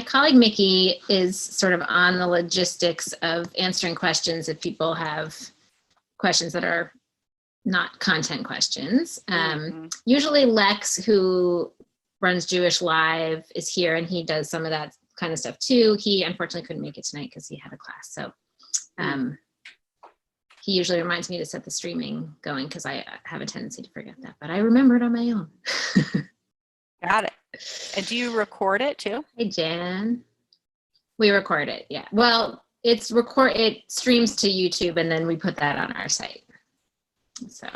colleague Mickey is sort of on the logistics of answering questions if people have questions that are not content questions. Usually Lex, who runs JWishLIVE, is here, and he does some of that kind of stuff too. He unfortunately couldn't make it tonight because he had a class. So he usually reminds me to set the streaming going because I have a tendency to forget that, but I remember it on my own. Got it. And do you record it too? Hey, Jan. We record it, yeah. Well, it streams to YouTube, and then we put that on our site. So.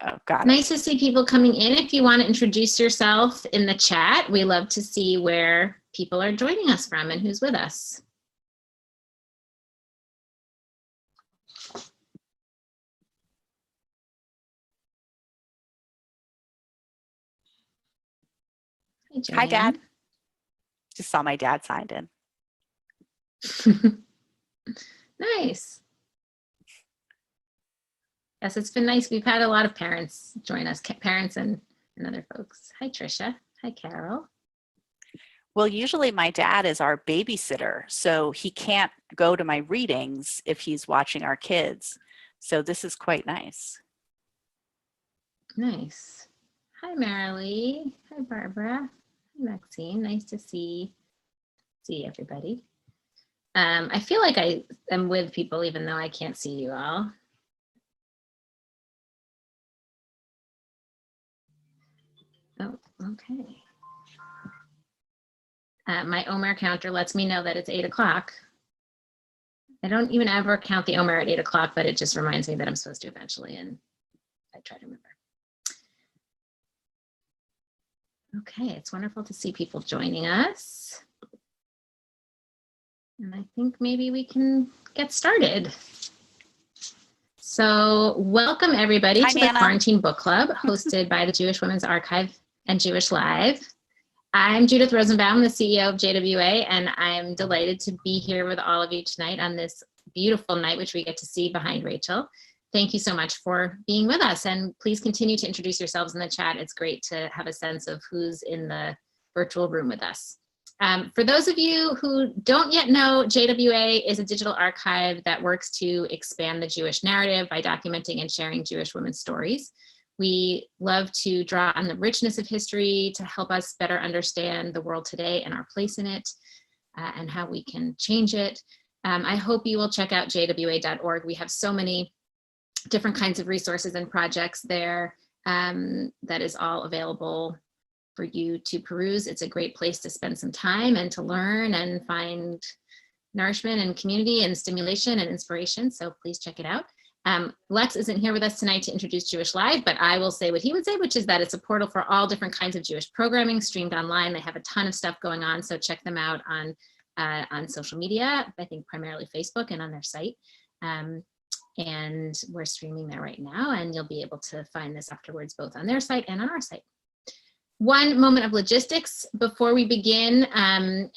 Oh, got it. Nice to see people coming in. If you want to introduce yourself in the chat, we love to see where people are joining us from and who's with us. Hi, Dad. Just saw my dad signed in. Nice. Yes, it's been nice. We've had a lot of parents join us, parents and other folks. Hi, Trisha. Hi, Carol. Well, usually my dad is our babysitter, so he can't go to my readings if he's watching our kids. So this is quite nice. Nice. Hi, Marilee. Hi, Barbara. Hi, Maxine. Nice to see everybody. I feel like I am with people even though I can't see you all. Oh, okay. My Omer counter lets me know that it's 8 o'clock. I don't even ever count the Omer at 8 o'clock, but it just reminds me that I'm supposed to eventually, and I try to remember. Okay, it's wonderful to see people joining us. And I think maybe we can get started. So welcome everybody to the Quarantine Book Club hosted by the Jewish Women's Archive and JWishLIVE. I'm Judith Rosenbaum, the CEO of JWA, and I'm delighted to be here with all of you tonight on this beautiful night, which we get to see behind Rachel. Thank you so much for being with us, and please continue to introduce yourselves in the chat. It's great to have a sense of who's in the virtual room with us. For those of you who don't yet know, JWA is a digital archive that works to expand the Jewish narrative by documenting and sharing Jewish women's stories. We love to draw on the richness of history to help us better understand the world today and our place in it, and how we can change it. I hope you will check out jwa.org. We have so many different kinds of resources and projects there that is all available for you to peruse. It's a great place to spend some time and to learn and find nourishment and community and stimulation and inspiration. So please check it out. Lex isn't here with us tonight to introduce JWishLIVE, but I will say what he would say, which is that it's a portal for all different kinds of Jewish programming streamed online. They have a ton of stuff going on, so check them out on social media, I think primarily Facebook, and on their site. And we're streaming there right now, and you'll be able to find this afterwards, both on their site and on our site. One moment of logistics before we begin.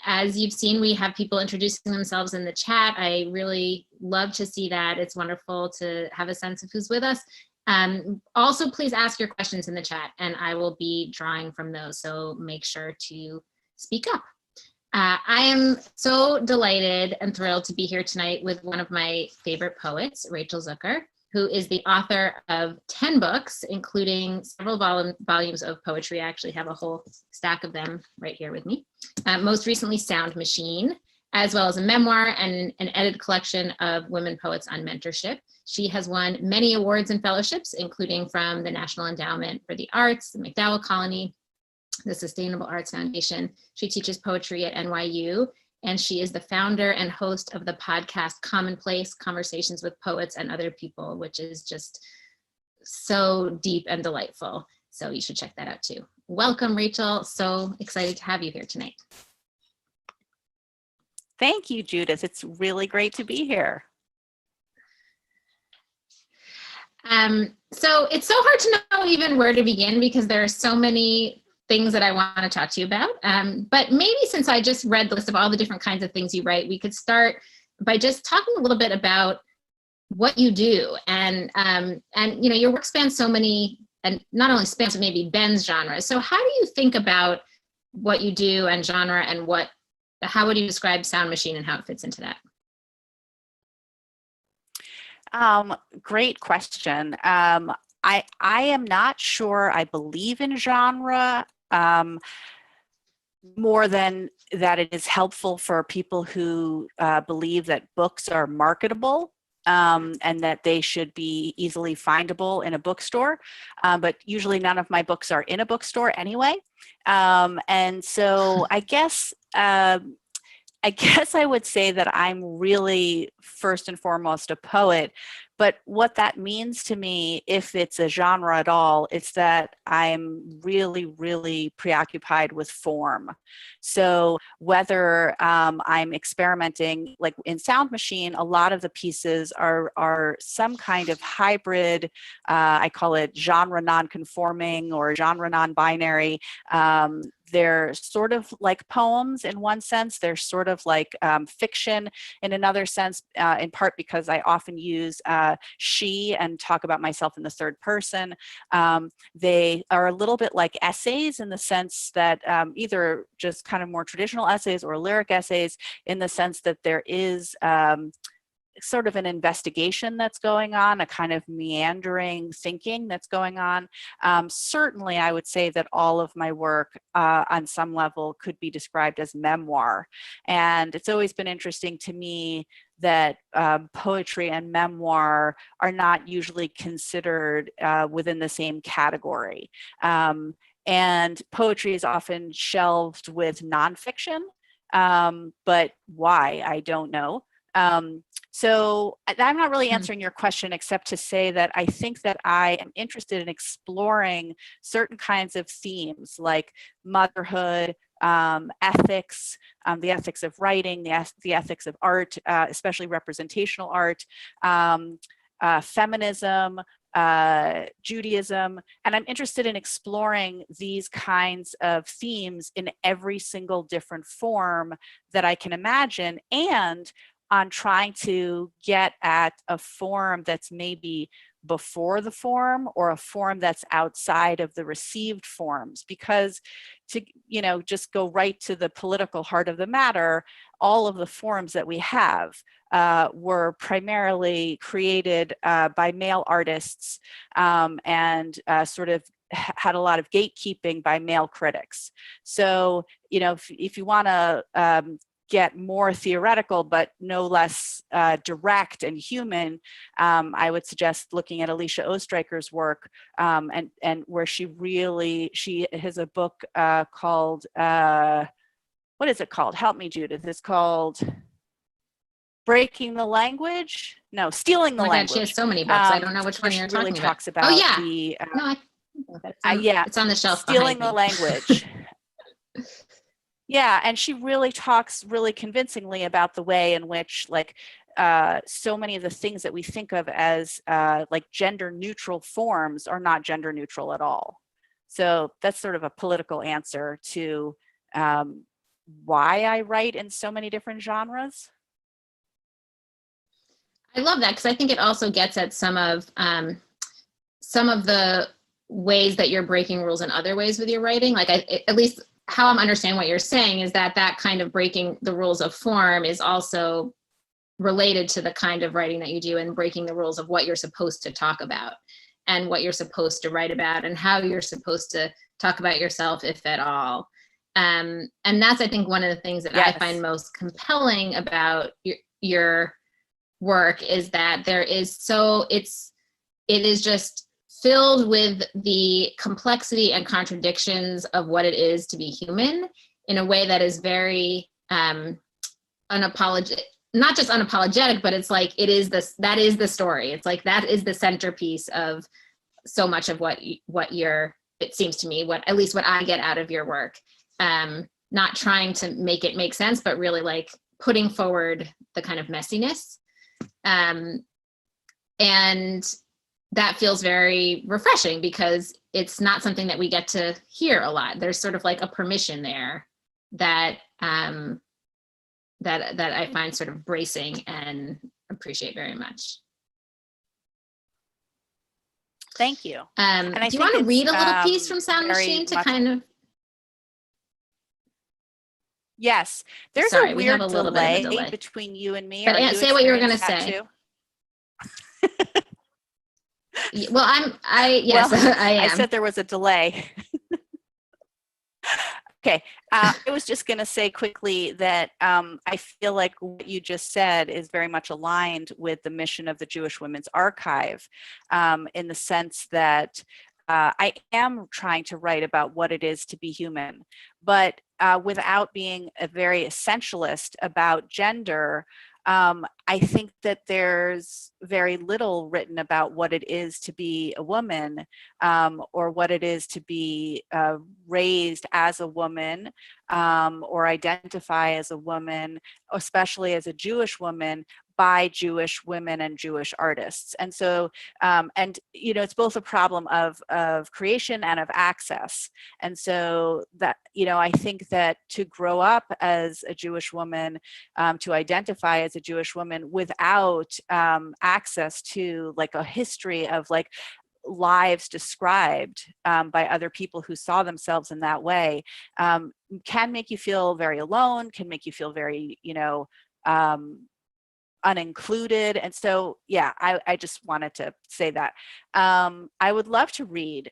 As you've seen, we have people introducing themselves in the chat. I really love to see that. It's wonderful to have a sense of who's with us. Also, please ask your questions in the chat, and I will be drawing from those, so make sure to speak up. I am so delighted and thrilled to be here tonight with one of my favorite poets, Rachel Zucker, who is the author of 10 books, including several volumes of poetry. I actually have a whole stack of them right here with me. Most recently, Sound Machine, as well as a memoir and an edited collection of women poets on mentorship. She has won many awards and fellowships, including from the National Endowment for the Arts, the MacDowell Colony, the Sustainable Arts Foundation. She teaches poetry at NYU, and she is the founder and host of the podcast Commonplace, Conversations with Poets and Other People, which is just so deep and delightful. So you should check that out too. Welcome, Rachel. So excited to have you here tonight. Thank you, Judith. It's really great to be here. So it's so hard to know even where to begin because there are so many things that I want to talk to you about. But maybe since I just read the list of all the different kinds of things you write, we could start by just talking a little bit about what you do. And you know, your work spans so many, and not only spans, but maybe bends genres. So how do you think about what you do and genre, and how would you describe Sound Machine and how it fits into that? Great question. I am not sure I believe in genre more than that it is helpful for people who believe that books are marketable and that they should be easily findable in a bookstore. But usually none of my books are in a bookstore anyway. And so I guess I would say that I'm really first and foremost a poet, but what that means to me, if it's a genre at all, it's that I'm really, really preoccupied with form. So whether I'm experimenting, like in Sound Machine, a lot of the pieces are some kind of hybrid, I call it genre non-conforming or genre non-binary. They're sort of like poems in one sense. They're sort of like fiction in another sense, in part because I often use she and talk about myself in the third person. They are a little bit like essays in the sense that either just kind of more traditional essays or lyric essays, in the sense that there is sort of an investigation that's going on, a kind of meandering thinking that's going on. Certainly, I would say that all of my work on some level could be described as memoir. And it's always been interesting to me that poetry and memoir are not usually considered within the same category. And poetry is often shelved with nonfiction, but why? I don't know. So I'm not really answering your question, except to say that I think that I am interested in exploring certain kinds of themes like motherhood, ethics, the ethics of writing, the ethics of art, especially representational art, feminism, Judaism, and I'm interested in exploring these kinds of themes in every single different form that I can imagine, and on trying to get at a form that's maybe before the form or a form that's outside of the received forms. Because to, just go right to the political heart of the matter, all of the forms that we have were primarily created by male artists and sort of had a lot of gatekeeping by male critics. So, if you want to get more theoretical, but no less direct and human, I would suggest looking at Alicia Oestreicher's work, and where she has a book called, what is it called? Help me, Judith. It's called Breaking the Language? No, Stealing the Language. God, she has so many books. I don't know which one you're talking about. Talks about the, it's on the shelf. Stealing the Language. Yeah, and she really talks really convincingly about the way in which, like, so many of the things that we think of as like gender neutral forms are not gender neutral at all. So that's sort of a political answer to why I write in so many different genres. I love that, because I think it also gets at some of the ways that you're breaking rules in other ways with your writing. Like, at least how I'm understanding what you're saying is that kind of breaking the rules of form is also related to the kind of writing that you do, and breaking the rules of what you're supposed to talk about and what you're supposed to write about and how you're supposed to talk about yourself, if at all. And that's, I think, one of the things that Yes. I find most compelling about your work is that it is just filled with the complexity and contradictions of what it is to be human in a way that is very unapologetic, not just unapologetic, but it's like, that is the story. It's like, that is the centerpiece of so much of what it seems to me, at least what I get out of your work. Not trying to make it make sense, but really like putting forward the kind of messiness. And that feels very refreshing, because it's not something that we get to hear a lot. There's sort of like a permission there that that I find sort of bracing and appreciate very much. Thank you. And do you want to read a little piece from Sound Machine to kind of? Yes, there's a Sorry, we have weird a little bit of a delay delay. between you and me. But Are you say what you were going to experiencing that say. too? Well, yes, Well, I I am. said there was a delay. Okay, I was just going to say quickly that I feel like what you just said is very much aligned with the mission of the Jewish Women's Archive, in the sense that I am trying to write about what it is to be human, but without being a very essentialist about gender. I think that there's very little written about what it is to be a woman, or what it is to be raised as a woman, or identify as a woman, especially as a Jewish woman, by Jewish women and Jewish artists. And so, and it's both a problem of creation and of access. And so that, I think that to grow up as a Jewish woman, to identify as a Jewish woman without access to like a history of like lives described by other people who saw themselves in that way, can make you feel very alone, can make you feel very, unincluded. And so, yeah, I just wanted to say that. I would love to read.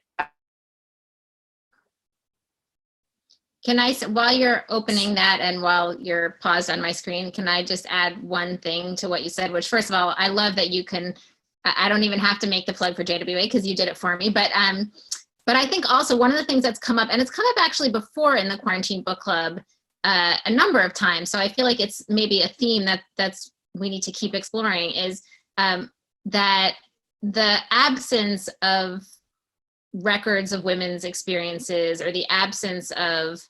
Can I, while you're opening that and while you're paused on my screen, can I just add one thing to what you said, which first of all, I love that you can, I don't even have to make the plug for JWA because you did it for me. But I think also one of the things that's come up, and it's come up actually before in the Quarantine Book Club a number of times. So I feel like it's maybe a theme that's we need to keep exploring, is that the absence of records of women's experiences, or the absence of,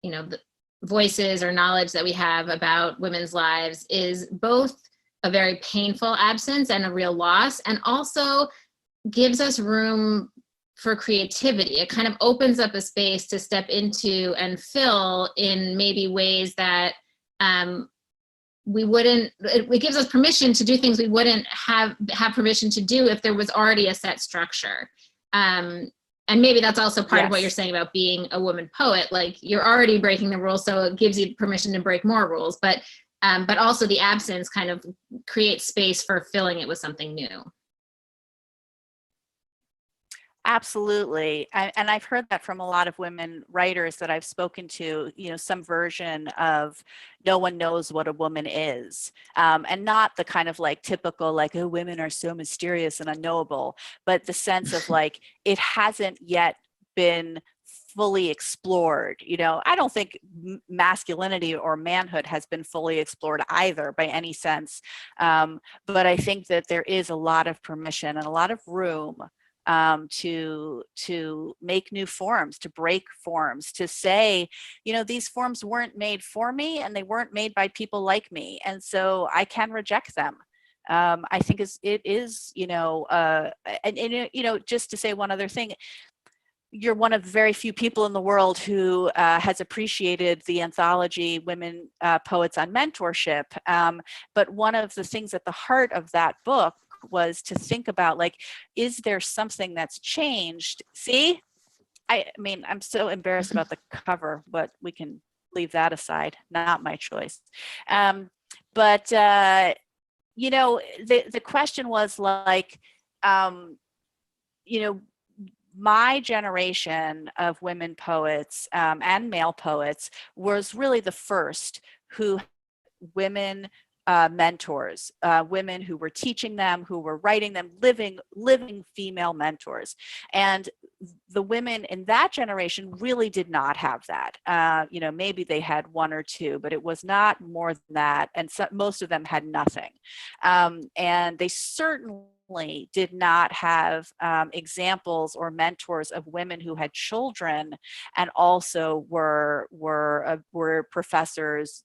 the voices or knowledge that we have about women's lives, is both a very painful absence and a real loss, and also gives us room for creativity. It kind of opens up a space to step into and fill in maybe ways that we wouldn't, it gives us permission to do things we wouldn't have permission to do if there was already a set structure. And maybe that's also part of what you're saying about being a woman poet. Like, you're already breaking the rules, so it gives you permission to break more rules. But also the absence kind of creates space for filling it with something new. Absolutely. And I've heard that from a lot of women writers that I've spoken to, some version of no one knows what a woman is. And not the kind of like typical, like, oh, women are so mysterious and unknowable, but the sense of like, it hasn't yet been fully explored. I don't think masculinity or manhood has been fully explored either by any sense. But I think that there is a lot of permission and a lot of room to make new forms, to break forms, to say, these forms weren't made for me and they weren't made by people like me. And so I can reject them. I think it is, just to say one other thing, you're one of very few people in the world who has appreciated the anthology Women Poets on Mentorship. But one of the things at the heart of that book was to think about, like, is there something that's changed? See, I mean, I'm so embarrassed about the cover, but we can leave that aside. Not my choice. But the question was like, my generation of women poets and male poets was really the first who women mentors, women who were teaching them, who were writing them, living female mentors. And the women in that generation really did not have that. Maybe they had one or two, but it was not more than that. And so, most of them had nothing. And they certainly did not have examples or mentors of women who had children and also were professors,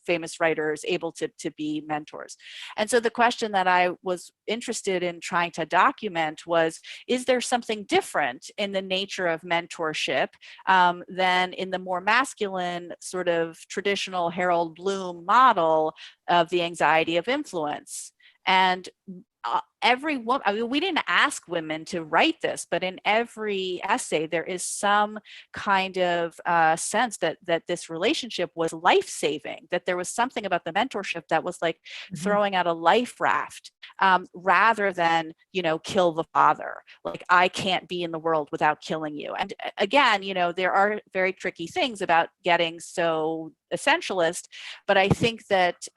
famous writers, able to be mentors. And so the question that I was interested in trying to document was, is there something different in the nature of mentorship than in the more masculine sort of traditional Harold Bloom model of the anxiety of influence? And every woman, I mean, we didn't ask women to write this, but in every essay, there is some kind of sense that this relationship was life-saving, that there was something about the mentorship that was like throwing out a life raft, rather than, kill the father. Like, I can't be in the world without killing you. And again, there are very tricky things about getting so essentialist, but I think that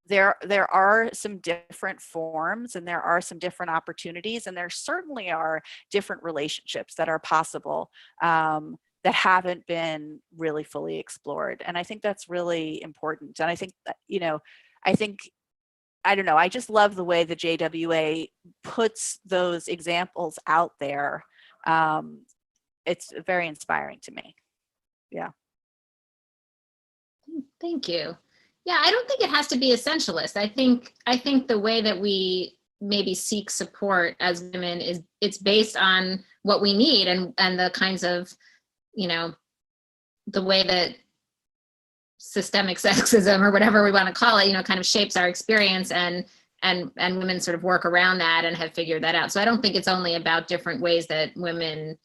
there are some different forms, and there are some different opportunities, and there certainly are different relationships that are possible, that haven't been really fully explored. And I think that's really important. And I think that, I don't know, I just love the way the JWA puts those examples out there. It's very inspiring to me. Yeah. Thank you. Yeah, I don't think it has to be essentialist. I think the way that we maybe seek support as women is it's based on what we need and the kinds of, the way that systemic sexism or whatever we want to call it, kind of shapes our experience, and women sort of work around that and have figured that out. So I don't think it's only about different ways that women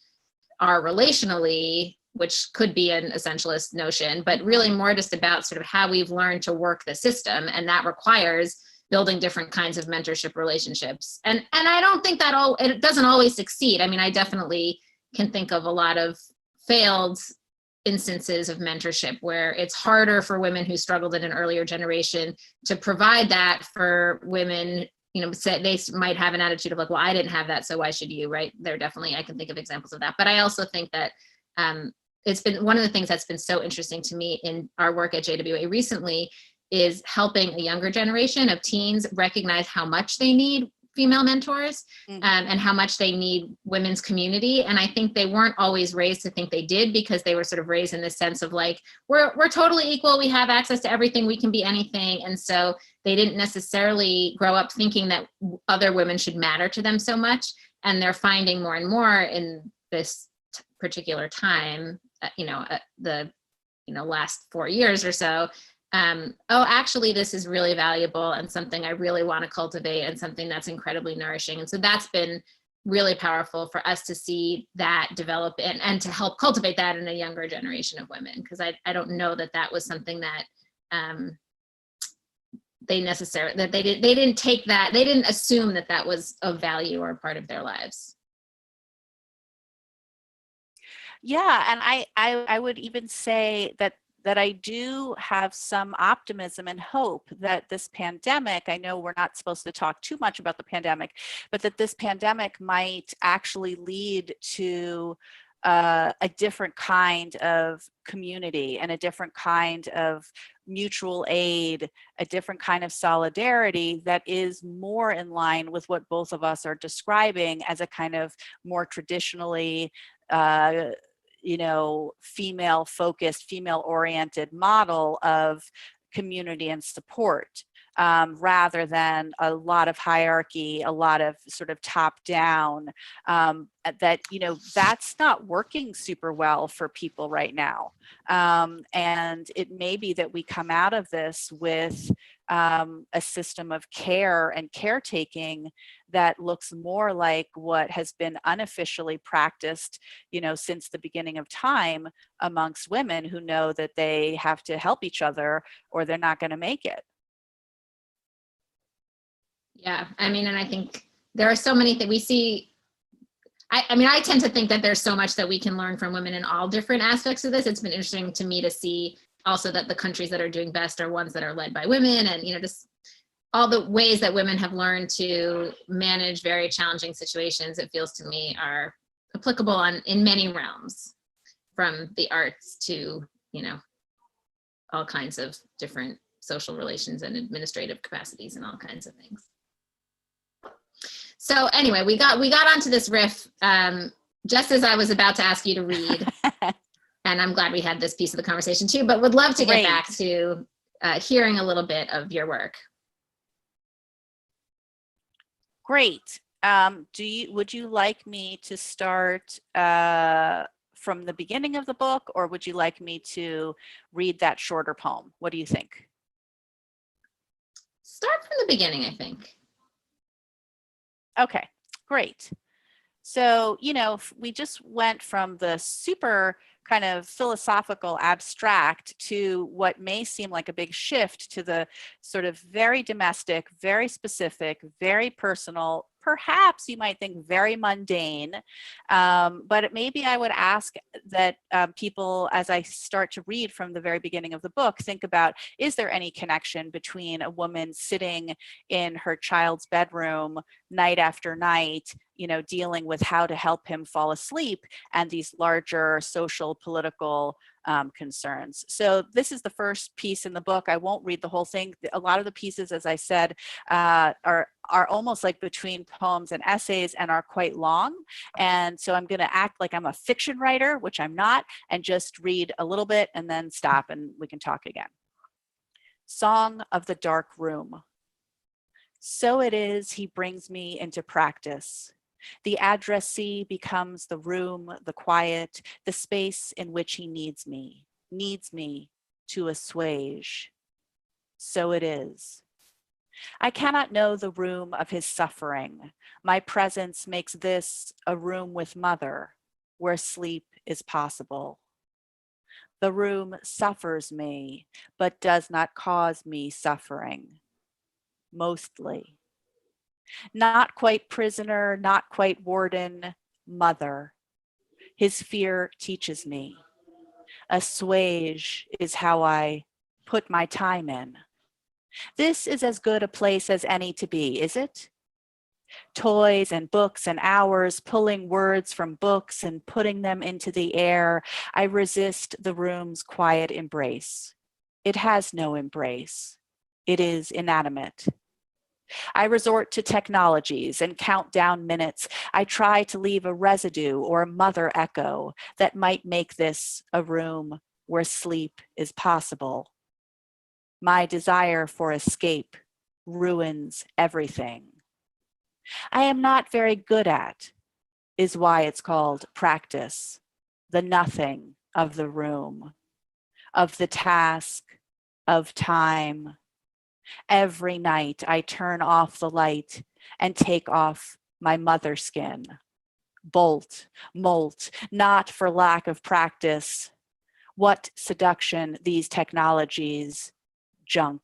are relationally, which could be an essentialist notion, but really more just about sort of how we've learned to work the system. And that requires building different kinds of mentorship relationships. And I don't think that it doesn't always succeed. I mean, I definitely can think of a lot of failed instances of mentorship where it's harder for women who struggled in an earlier generation to provide that for women. They might have an attitude of like, well, I didn't have that, so why should you, right? I can think of examples of that. But I also think that it's been one of the things that's been so interesting to me in our work at JWA recently is helping a younger generation of teens recognize how much they need female mentors, and how much they need women's community. And I think they weren't always raised to think they did, because they were sort of raised in this sense of like, we're totally equal, we have access to everything, we can be anything. And so they didn't necessarily grow up thinking that other women should matter to them so much. And they're finding more and more in this particular time, the last 4 years or so, actually this is really valuable and something I really want to cultivate and something that's incredibly nourishing. And so that's been really powerful for us to see that develop and to help cultivate that in a younger generation of women, because I don't know that was something that they didn't take that, they didn't assume that was of value or part of their lives. Yeah, and I would even say that I do have some optimism and hope that this pandemic, I know we're not supposed to talk too much about the pandemic, but that this pandemic might actually lead to a different kind of community and a different kind of mutual aid, a different kind of solidarity that is more in line with what both of us are describing as a kind of more traditionally female focused, female oriented model of community and support, rather than a lot of hierarchy, a lot of sort of top down, that's not working super well for people right now. And it may be that we come out of this with a system of care and caretaking that looks more like what has been unofficially practiced, since the beginning of time amongst women who know that they have to help each other or they're not going to make it. Yeah, I mean, and I think there are so many things we see. I tend to think that there's so much that we can learn from women in all different aspects of this. It's been interesting to me to see also that the countries that are doing best are ones that are led by women, and just all the ways that women have learned to manage very challenging situations, it feels to me, are applicable in many realms, from the arts to, all kinds of different social relations and administrative capacities and all kinds of things. So anyway, we got onto this riff just as I was about to ask you to read. And I'm glad we had this piece of the conversation too, but would love to get back to hearing a little bit of your work. Great. Would you like me to start from the beginning of the book, or would you like me to read that shorter poem? What do you think? Start from the beginning, I think. Okay, great. So, we just went from the super kind of philosophical abstract to what may seem like a big shift to the sort of very domestic, very specific, very personal, perhaps you might think very mundane. But maybe I would ask that people, as I start to read from the very beginning of the book, think about, is there any connection between a woman sitting in her child's bedroom night after night, dealing with how to help him fall asleep, and these larger social, political concerns. So this is the first piece in the book. I won't read the whole thing. A lot of the pieces, as I said, are almost like between poems and essays and are quite long. And so I'm going to act like I'm a fiction writer, which I'm not, and just read a little bit and then stop and we can talk again. Song of the Dark Room. So it is he brings me into practice. The addressee becomes the room, the quiet, the space in which he needs me to assuage. So it is. I cannot know the room of his suffering. My presence makes this a room with mother, where sleep is possible. The room suffers me, but does not cause me suffering. Mostly. Not quite prisoner, not quite warden, mother. His fear teaches me. Assuage is how I put my time in. This is as good a place as any to be, is it? Toys and books and hours, pulling words from books and putting them into the air. I resist the room's quiet embrace. It has no embrace. It is inanimate. I resort to technologies and count down minutes. I try to leave a residue or a mother echo that might make this a room where sleep is possible. My desire for escape ruins everything. I am not very good at, is why it's called practice, the nothing of the room, of the task, of time. Every night I turn off the light and take off my mother skin. Bolt, molt, not for lack of practice. What seduction these technologies, junk.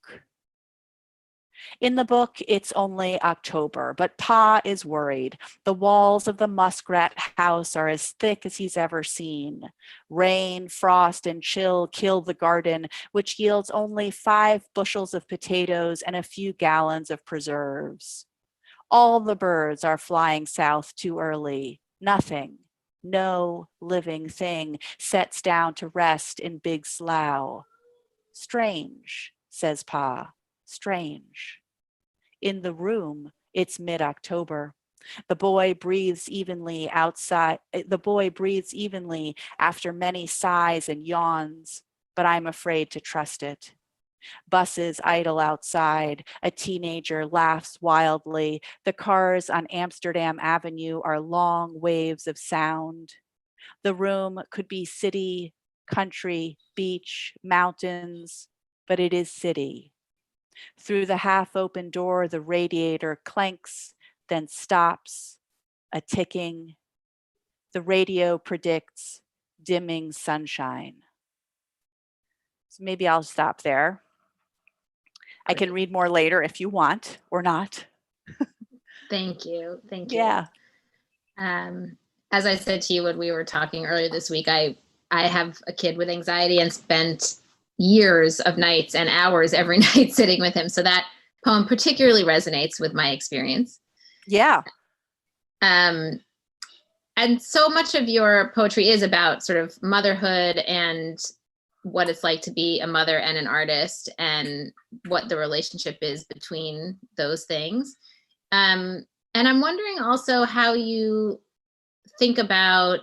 In the book, it's only October, but Pa is worried. The walls of the muskrat house are as thick as he's ever seen. Rain, frost, and chill kill the garden, which yields only 5 bushels of potatoes and a few gallons of preserves. All the birds are flying south too early. Nothing, no living thing sets down to rest in Big Slough. Strange, says Pa. Strange. In the room, it's mid-October. The boy breathes evenly outside. The boy breathes evenly after many sighs and yawns, but I'm afraid to trust it. Buses idle outside. A teenager laughs wildly. The cars on Amsterdam Avenue are long waves of sound. The room could be city, country, beach, mountains, but it is city. Through the half-open door, the radiator clanks, then stops, a ticking. The radio predicts dimming sunshine. So maybe I'll stop there. I can read more later if you want or not. Thank you. Thank you. Yeah. As I said to you when we were talking earlier this week, I have a kid with anxiety and spent years of nights and hours every night sitting with him. So that poem particularly resonates with my experience. Yeah. And so much of your poetry is about sort of motherhood and what it's like to be a mother and an artist and what the relationship is between those things. And I'm wondering also how you think about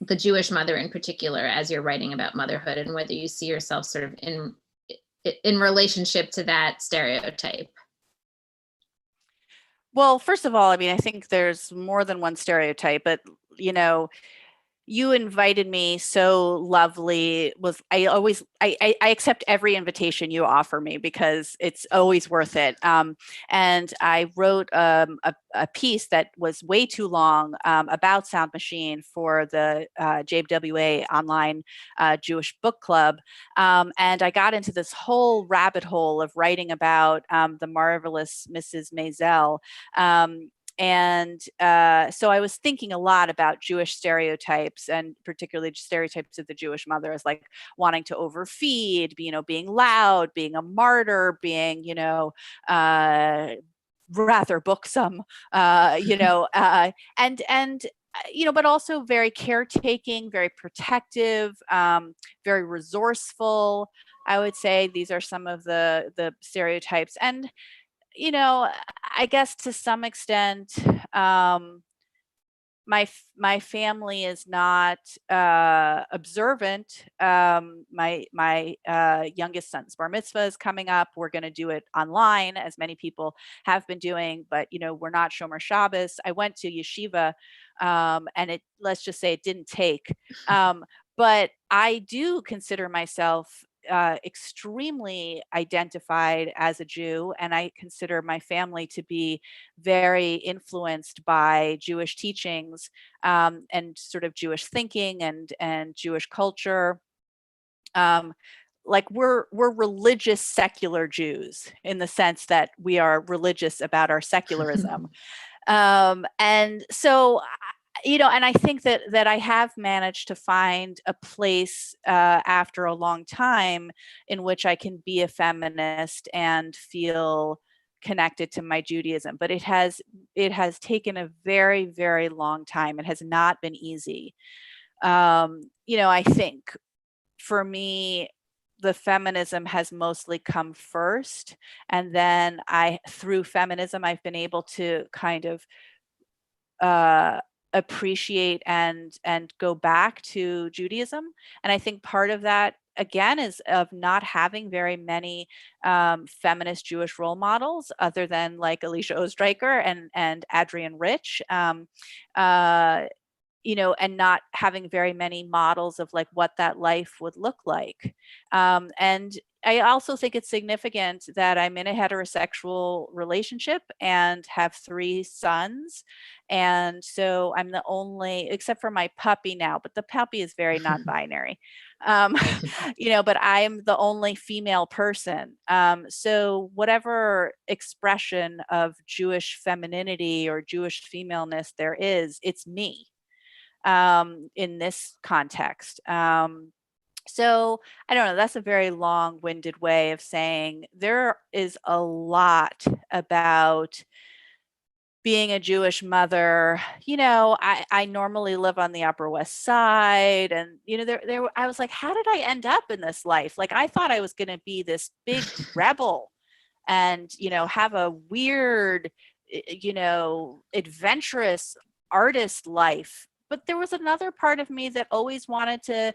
the Jewish mother in particular as you're writing about motherhood, and whether you see yourself sort of in relationship to that stereotype. Well, first of all, I mean, I think there's more than one stereotype, but You invited me so lovely. I accept every invitation you offer me because it's always worth it. And I wrote a piece that was way too long about Sound Machine for the JWA online Jewish book club. And I got into this whole rabbit hole of writing about the marvelous Mrs. Maisel. And so I was thinking a lot about Jewish stereotypes, and particularly stereotypes of the Jewish mother as like wanting to overfeed, being loud, being a martyr, being, rather booksome, but also very caretaking, very protective, very resourceful. I would say these are some of the stereotypes. And I guess to some extent, my family is not observant. My youngest son's bar mitzvah is coming up. We're going to do it online, as many people have been doing, but we're not Shomer Shabbos. I went to yeshiva, and let's just say it didn't take. But I do consider myself extremely identified as a Jew, and I consider my family to be very influenced by Jewish teachings, and sort of Jewish thinking and Jewish culture. Like we're religious secular Jews in the sense that we are religious about our secularism. And so and I think that I have managed to find a place after a long time in which I can be a feminist and feel connected to my Judaism. But it has taken a very, very long time. It has not been easy. I think for me, the feminism has mostly come first, and then through feminism, I've been able to kind of appreciate and go back to Judaism. And I think part of that, again, is of not having very many feminist Jewish role models other than like Alicia Oestreicher and Adrienne Rich, and not having very many models of like what that life would look like. And I also think it's significant that I'm in a heterosexual relationship and have 3 sons. And so I'm the only, except for my puppy now, but the puppy is very non-binary. But I'm the only female person. So whatever expression of Jewish femininity or Jewish femaleness there is, it's me in this context. So I don't know, that's a very long-winded way of saying there is a lot about being a Jewish mother. I normally live on the Upper West Side, and I was like, how did I end up in this life? Like, I thought I was going to be this big rebel and have a weird, adventurous artist life. But there was another part of me that always wanted to,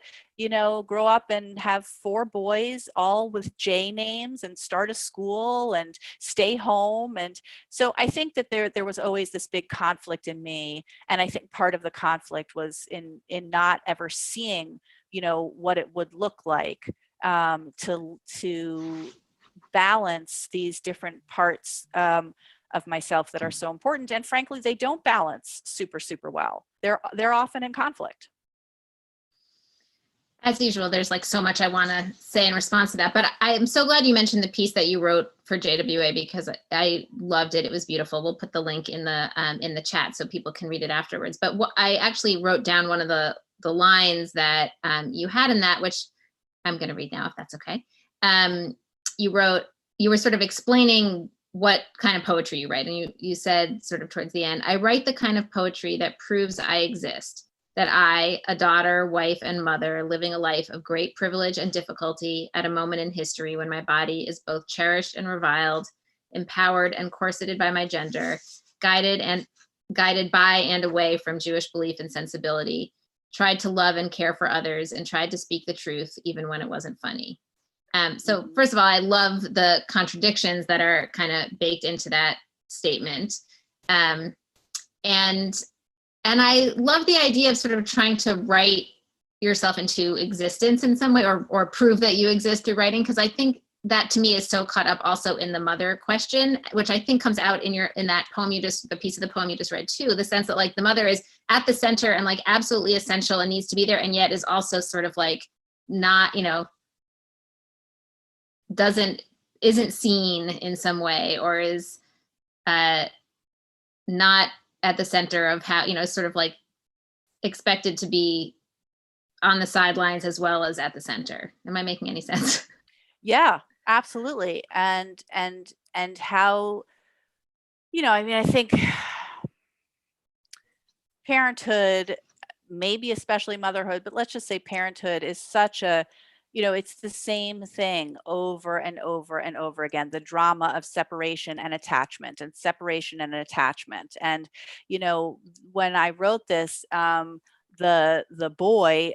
grow up and have 4 boys, all with J names, and start a school and stay home. And so I think that there was always this big conflict in me. And I think part of the conflict was in not ever seeing, what it would look like to balance these different parts of myself that are so important. And frankly, they don't balance super, super well. They're often in conflict. As usual, there's like so much I want to say in response to that, but I am so glad you mentioned the piece that you wrote for JWA because I loved it. It was beautiful. We'll put the link in the chat so people can read it afterwards. But I actually wrote down one of the lines that you had in that, which I'm going to read now, if that's okay. You were sort of explaining what kind of poetry you write. And you said sort of towards the end, I write the kind of poetry that proves I exist, that I, a daughter, wife, and mother, living a life of great privilege and difficulty at a moment in history when my body is both cherished and reviled, empowered and corseted by my gender, guided by and away from Jewish belief and sensibility, tried to love and care for others, and tried to speak the truth even when it wasn't funny. So first of all, I love the contradictions that are kind of baked into that statement. And And I love the idea of sort of trying to write yourself into existence in some way, or prove that you exist through writing, because I think that to me is so caught up also in the mother question, which I think comes out in that poem the piece of the poem you just read too, the sense that like the mother is at the center and like absolutely essential and needs to be there, and yet is also sort of like not, isn't seen in some way, or is not at the center of how, sort of like expected to be on the sidelines as well as at the center. Am I making any sense? Yeah, absolutely. And how, I think parenthood, maybe especially motherhood, but let's just say parenthood is such a, it's the same thing over and over and over again, the drama of separation and attachment and separation and attachment. And, when I wrote this, the boy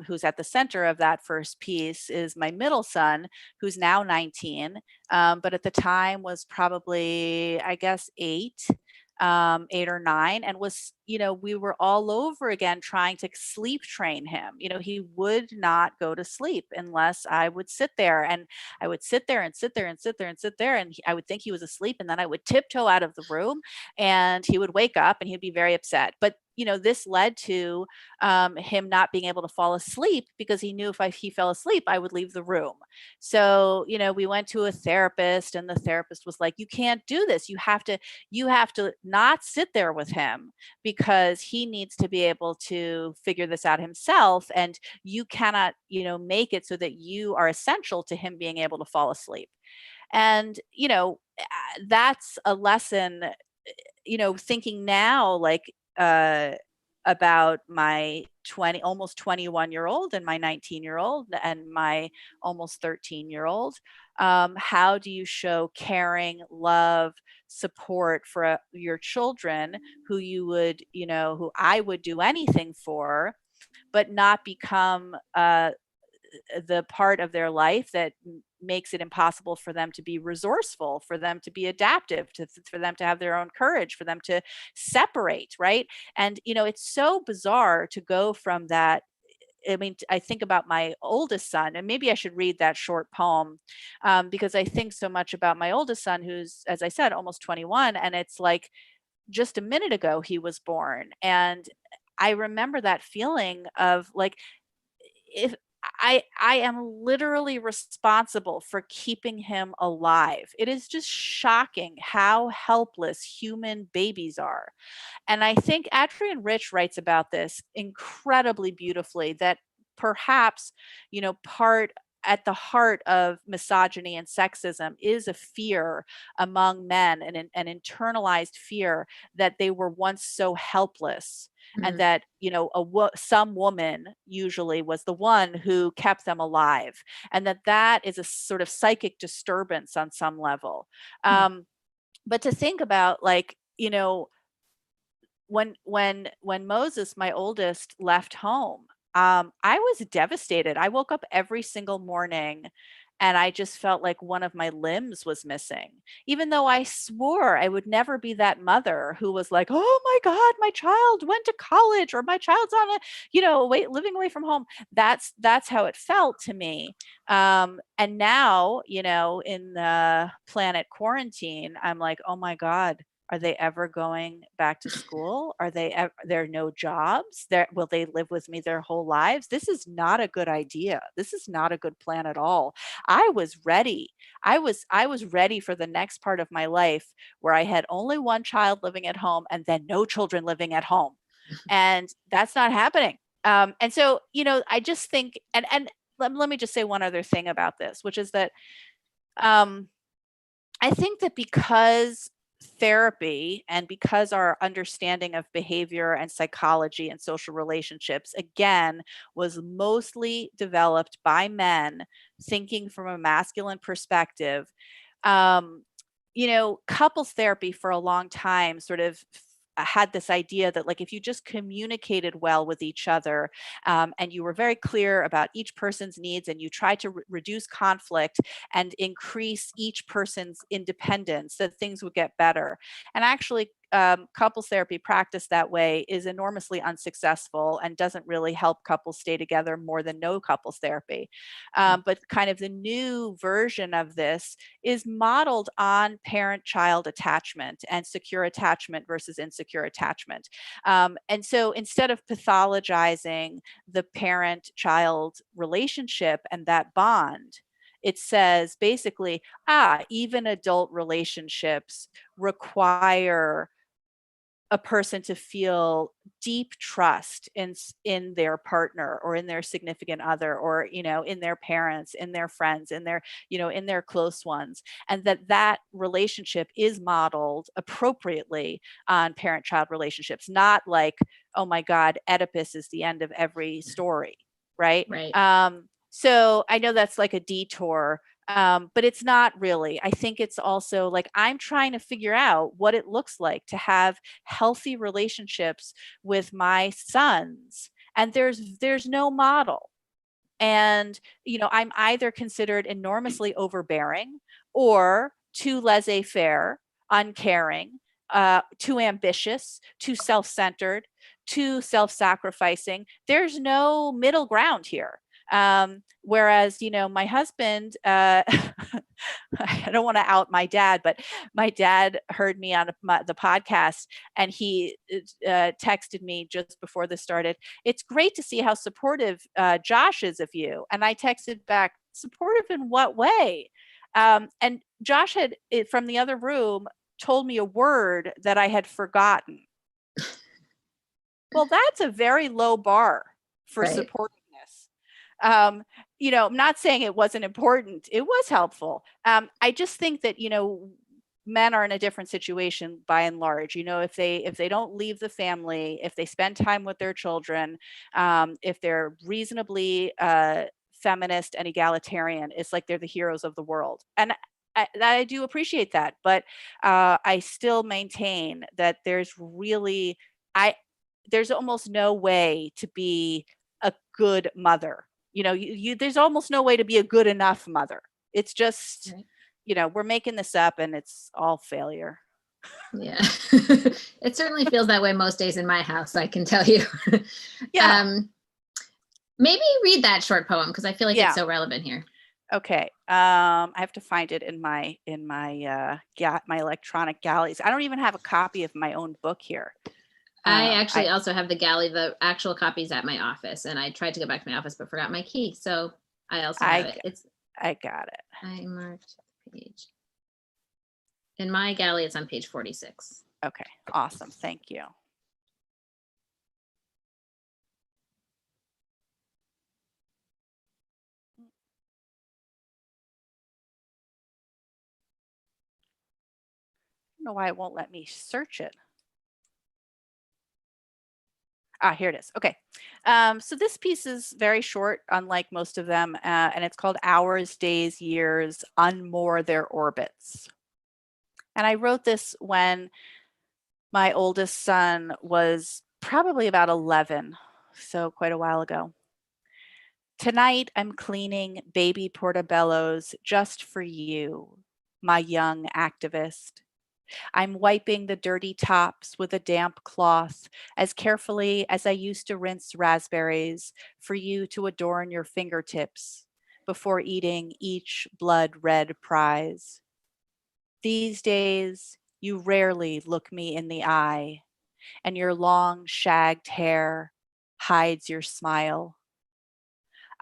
who's at the center of that first piece is my middle son, who's now 19, but at the time was probably, I guess, 8 or 9, and was, we were all over again trying to sleep train him. He would not go to sleep unless I would sit there, and I would sit there and sit there and sit there and sit there, and I would think he was asleep, and then I would tiptoe out of the room, and he would wake up and he'd be very upset. But this led to him not being able to fall asleep, because he knew if he fell asleep, I would leave the room. So, we went to a therapist, and the therapist was like, you can't do this. You have to not sit there with him, because he needs to be able to figure this out himself. And you cannot, make it so that you are essential to him being able to fall asleep. And, that's a lesson, thinking now, like, about my almost 21-year-old and my 19-year-old and my almost 13-year-old. How do you show caring, love, support for your children who you would, who I would do anything for, but not become the part of their life that makes it impossible for them to be resourceful, for them to be adaptive, for them to have their own courage, for them to separate, right? And, it's so bizarre to go from that. I mean, I think about my oldest son, and maybe I should read that short poem, because I think so much about my oldest son, who's, as I said, almost 21. And it's like just a minute ago he was born. And I remember that feeling of like, if I am literally responsible for keeping him alive. It is just shocking how helpless human babies are. And I think Adrienne Rich writes about this incredibly beautifully, that perhaps, part at the heart of misogyny and sexism is a fear among men, and an internalized fear that they were once so helpless, and that, some woman usually was the one who kept them alive, and that is a sort of psychic disturbance on some level. But to think about, like, when Moses, my oldest, left home, I was devastated. I woke up every single morning and I just felt like one of my limbs was missing, even though I swore I would never be that mother who was like, oh my God, my child went to college, or my child's on living away from home. That's how it felt to me. And now, in the planet quarantine, I'm like, oh my God, are they ever going back to school? Are there are no jobs? Will they live with me their whole lives? This is not a good idea. This is not a good plan at all. I was ready. I was ready for the next part of my life where I had only one child living at home and then no children living at home. And that's not happening. And so, I just think, and let me just say one other thing about this, which is that I think that because therapy and because our understanding of behavior and psychology and social relationships, again, was mostly developed by men thinking from a masculine perspective, couples therapy for a long time sort of had this idea that, like, if you just communicated well with each other, and you were very clear about each person's needs, and you tried to reduce conflict and increase each person's independence, that things would get better. And actually, couples therapy practiced that way is enormously unsuccessful and doesn't really help couples stay together more than no couples therapy. But kind of the new version of this is modeled on parent-child attachment and secure attachment versus insecure attachment. And so instead of pathologizing the parent-child relationship and that bond, it says basically, even adult relationships require a person to feel deep trust in their partner or in their significant other, or, you know, in their parents, in their friends, in their, you know, in their close ones, and that relationship is modeled appropriately on parent-child relationships, not like, oh my God, Oedipus is the end of every story, right? Right. So I know that's like a detour, but it's not really. I think it's also like I'm trying to figure out what it looks like to have healthy relationships with my sons, and there's no model. And, you know, I'm either considered enormously overbearing or too laissez-faire, uncaring, too ambitious, too self-centered, too self-sacrificing. There's no middle ground here. Whereas, you know, my husband, I don't want to out my dad, but my dad heard me on the podcast, and he texted me just before this started. It's great to see how supportive Josh is of you. And I texted back, supportive in what way? And Josh had, from the other room, told me a word that I had forgotten. Well, that's a very low bar for supportiveness. You know, I'm not saying it wasn't important. It was helpful. I just think that, you know, men are in a different situation by and large. You know, if they don't leave the family, if they spend time with their children, if they're reasonably feminist and egalitarian, it's like they're the heroes of the world. And I do appreciate that, but I still maintain that there's almost no way to be a good mother. You know, there's almost no way to be a good enough mother. It's just, right. You know, we're making this up and it's all failure. Yeah, it certainly feels that way most days in my house, I can tell you. Yeah. Maybe read that short poem because I feel like it's so relevant here. Okay. I have to find it in my my electronic galleys. I don't even have a copy of my own book here. I actually also have the galley, the actual copies at my office, and I tried to go back to my office but forgot my key. So I also have it. I got it. I marked the page. In my galley, it's on page 46. Okay, awesome. Thank you. I don't know why it won't let me search it. Here it is. Okay. So this piece is very short, unlike most of them, and it's called Hours, Days, Years, Unmoor Their Orbits. And I wrote this when my oldest son was probably about 11, so quite a while ago. Tonight, I'm cleaning baby portobellos just for you, my young activist. I'm wiping the dirty tops with a damp cloth as carefully as I used to rinse raspberries for you to adorn your fingertips before eating each blood-red prize. These days, you rarely look me in the eye, and your long shagged hair hides your smile.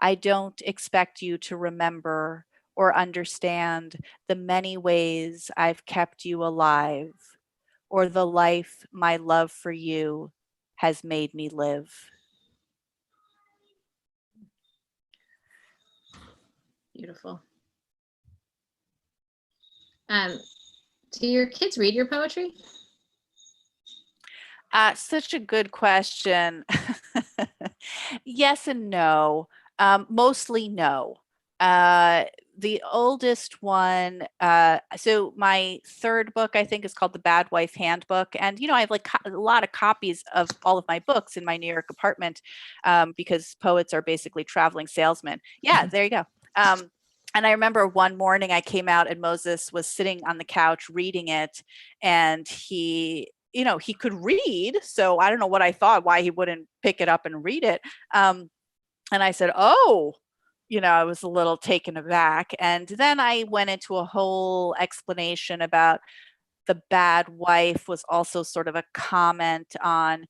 I don't expect you to remember or understand the many ways I've kept you alive, or the life my love for you has made me live. Beautiful. Do your kids read your poetry? Such a good question. Yes and no. Mostly no. The oldest one, so my third book, I think, is called The Bad Wife Handbook. And, you know, I have like a lot of copies of all of my books in my New York apartment because poets are basically traveling salesmen. Yeah, there you go. And I remember one morning I came out and Moses was sitting on the couch reading it, and he he could read. So I don't know what I thought, why he wouldn't pick it up and read it. And I said, oh, I was a little taken aback. And then I went into a whole explanation about the bad wife was also sort of a comment on,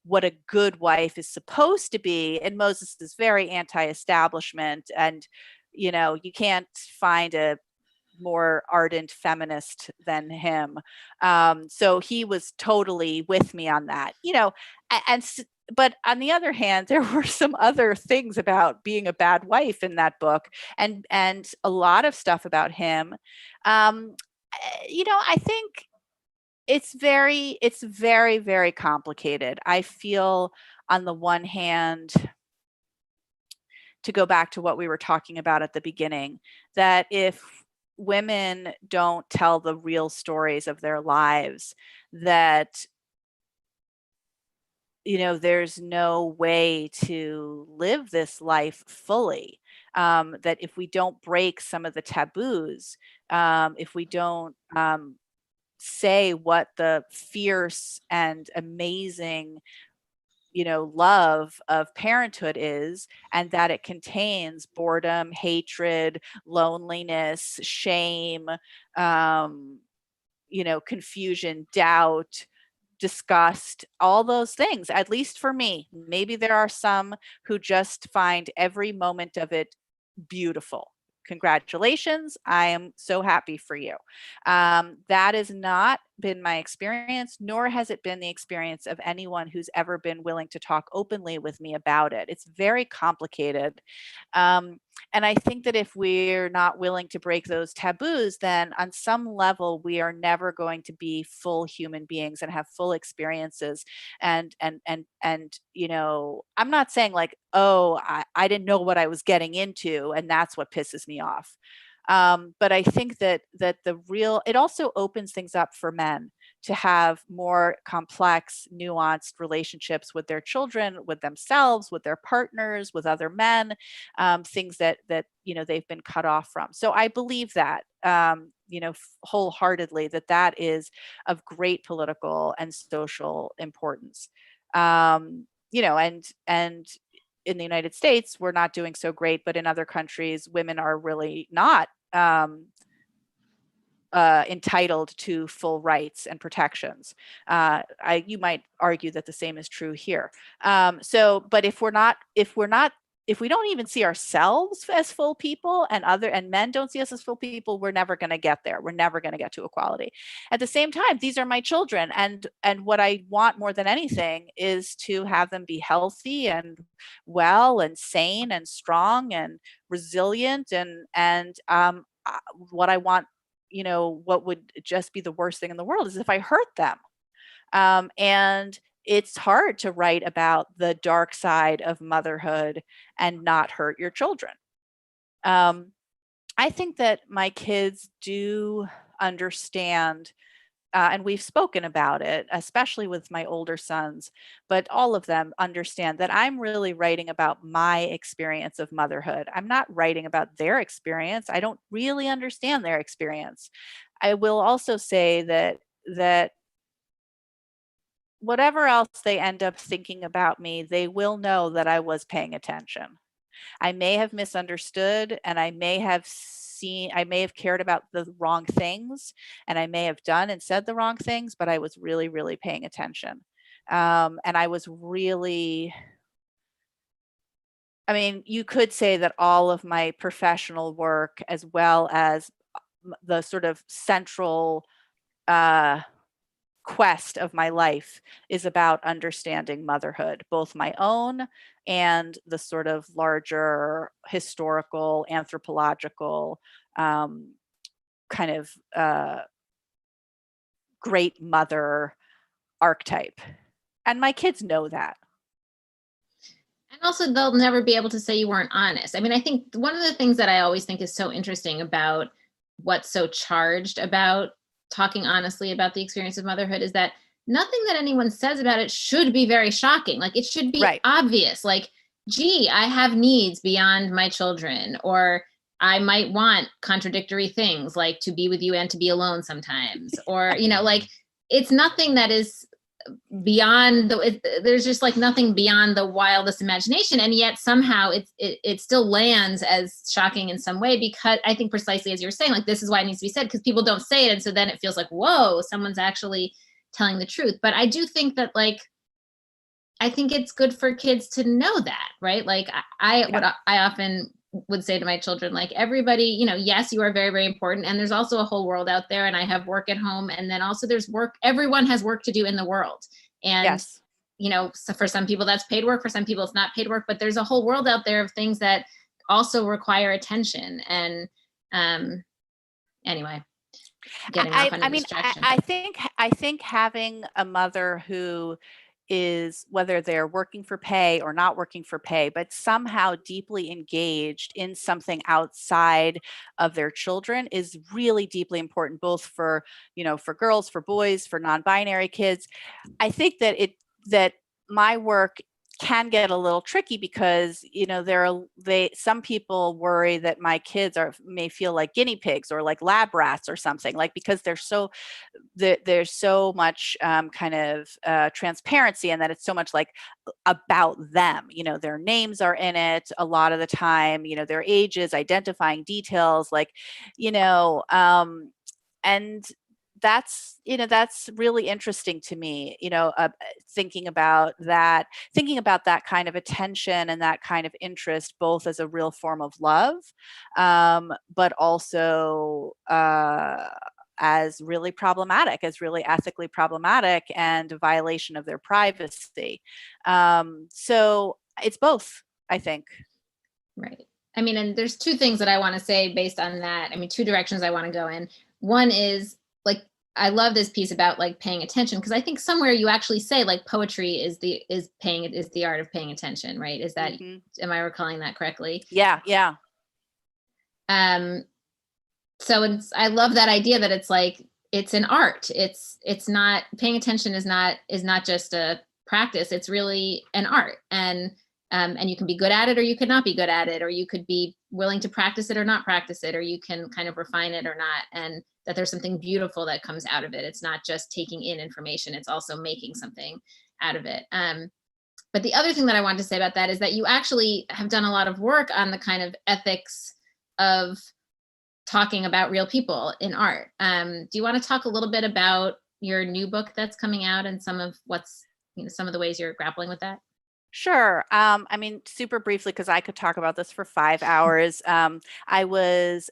what a good wife is supposed to be. And Moses is very anti-establishment. And, you can't find a more ardent feminist than him. So he was totally with me on that, but on the other hand, there were some other things about being a bad wife in that book, and a lot of stuff about him. I think it's very, very complicated. I feel, on the one hand, to go back to what we were talking about at the beginning, that if women don't tell the real stories of their lives, that there's no way to live this life fully. That if we don't break some of the taboos, if we don't say what the fierce and amazing, love of parenthood is, and that it contains boredom, hatred, loneliness, shame, confusion, doubt, disgust, all those things, at least for me. Maybe there are some who just find every moment of it beautiful. Congratulations. I am so happy for you. That has not been my experience, nor has it been the experience of anyone who's ever been willing to talk openly with me about it. It's very complicated. And I think that if we're not willing to break those taboos, then on some level, we are never going to be full human beings and have full experiences. And I'm not saying like, oh, I didn't know what I was getting into, and that's what pisses me off. But I think that it also opens things up for men to have more complex, nuanced relationships with their children, with themselves, with their partners, with other men, things that they've been cut off from. So I believe that, wholeheartedly, that is of great political and social importance. And in the United States, we're not doing so great, but in other countries, women are really not entitled to full rights and protections. You might argue that the same is true here. But if we don't even see ourselves as full people, and men don't see us as full people, we're never going to get there. We're never going to get to equality. At the same time, these are my children, and what I want more than anything is to have them be healthy and well and sane and strong and resilient, and what I want, what would just be the worst thing in the world is if I hurt them. And it's hard to write about the dark side of motherhood and not hurt your children. I think that my kids do understand, and we've spoken about it, especially with my older sons, but all of them understand that I'm really writing about my experience of motherhood. I'm not writing about their experience. I don't really understand their experience. I will also say that whatever else they end up thinking about me, they will know that I was paying attention. I may have misunderstood, and I may have cared about the wrong things, and I may have done and said the wrong things, but I was really, really paying attention. And I was really, you could say that all of my professional work, as well as the sort of central quest of my life, is about understanding motherhood, both my own and the sort of larger historical, anthropological kind of great mother archetype. And my kids know that. And also, they'll never be able to say you weren't honest. I think one of the things that I always think is so interesting about what's so charged about talking honestly about the experience of motherhood is that nothing that anyone says about it should be very shocking. Like, it should be obvious. Like, gee, I have needs beyond my children, or I might want contradictory things, like to be with you and to be alone sometimes, or, like, it's nothing that is beyond there's just like nothing beyond the wildest imagination, and yet somehow it still lands as shocking in some way, because I think precisely as you're saying, like, this is why it needs to be said, because people don't say it, and so then it feels like, whoa, someone's actually telling the truth. But I do think that, like, I think it's good for kids to know that, right? Like, I often would say to my children, like, everybody, you know, yes, you are very, very important, and there's also a whole world out there, and I have work at home, and then also there's work, everyone has work to do in the world. And yes. you know, so for some people that's paid work, for some people it's not paid work, but there's a whole world out there of things that also require attention. And anyway, getting off on a distraction. I think having a mother who is, whether they're working for pay or not working for pay, but somehow deeply engaged in something outside of their children, is really deeply important, both for, you know, for girls, for boys, for non-binary kids. I think that my work can get a little tricky because, you know, some people worry that my kids may feel like guinea pigs or like lab rats or something, like, because there's so much kind of transparency, and that it's so much like about them, you know, their names are in it a lot of the time, you know, their ages, identifying details, like, you know, and that's, you know, that's really interesting to me, you know, thinking about that kind of attention and that kind of interest, both as a real form of love, but also as really problematic, as really ethically problematic, and a violation of their privacy. So it's both, I think. Right. I mean, and there's two things that I want to say based on that. I mean, two directions I want to go in. One is, like, I love this piece about, like, paying attention, because I think somewhere you actually say, like, poetry is the art of paying attention, right? Is that, am I recalling that correctly? Yeah. So I love that idea that it's like, it's an art. It's not, paying attention is not just a practice. It's really an art. And you can be good at it, or you could not be good at it, or you could be willing to practice it or not practice it, or you can kind of refine it or not. And that there's something beautiful that comes out of it. It's not just taking in information, it's also making something out of it. But the other thing that I wanted to say about that is that you actually have done a lot of work on the kind of ethics of talking about real people in art. Do you want to talk a little bit about your new book that's coming out, and some of what's, you know, some of the ways you're grappling with that? Sure. I mean, super briefly, because I could talk about this for 5 hours. I was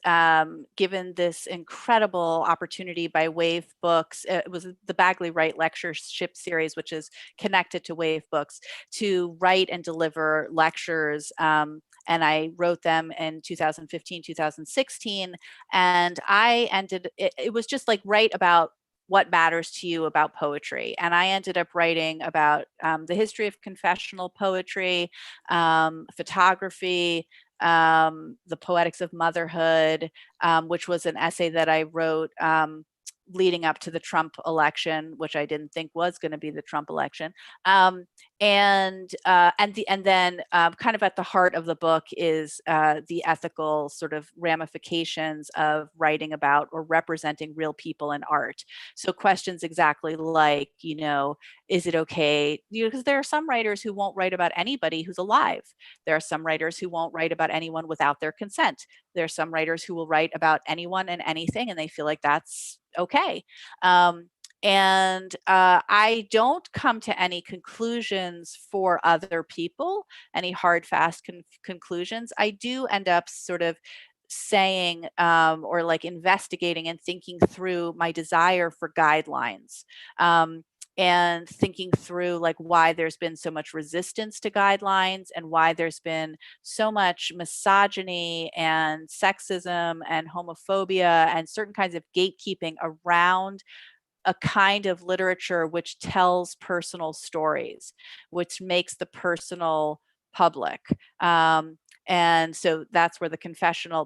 given this incredible opportunity by Wave Books. It was the Bagley Wright Lectureship Series, which is connected to Wave Books, to write and deliver lectures. And I wrote them in 2015, 2016. And it was just like, write about what matters to you about poetry. And I ended up writing about the history of confessional poetry, photography, the poetics of motherhood, which was an essay that I wrote leading up to the Trump election, which I didn't think was going to be the Trump election. And then kind of at the heart of the book is the ethical sort of ramifications of writing about or representing real people in art. So questions exactly like, you know, is it okay? You know, because there are some writers who won't write about anybody who's alive. There are some writers who won't write about anyone without their consent. There are some writers who will write about anyone and anything, and they feel like that's okay. And I don't come to any conclusions for other people, any hard, fast conclusions. I do end up sort of saying or like investigating and thinking through my desire for guidelines. And thinking through like why there's been so much resistance to guidelines, and why there's been so much misogyny and sexism and homophobia and certain kinds of gatekeeping around a kind of literature which tells personal stories, which makes the personal public. And so that's where the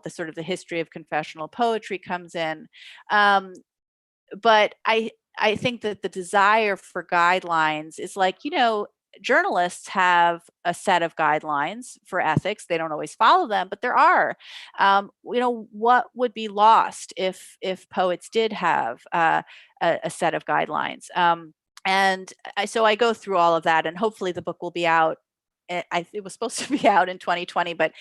sort of the history of confessional poetry comes in. But I think that the desire for guidelines is like, you know, journalists have a set of guidelines for ethics. They don't always follow them, but there are. What would be lost if poets did have a set of guidelines? So I go through all of that, and hopefully the book will be out. It was supposed to be out in 2020, but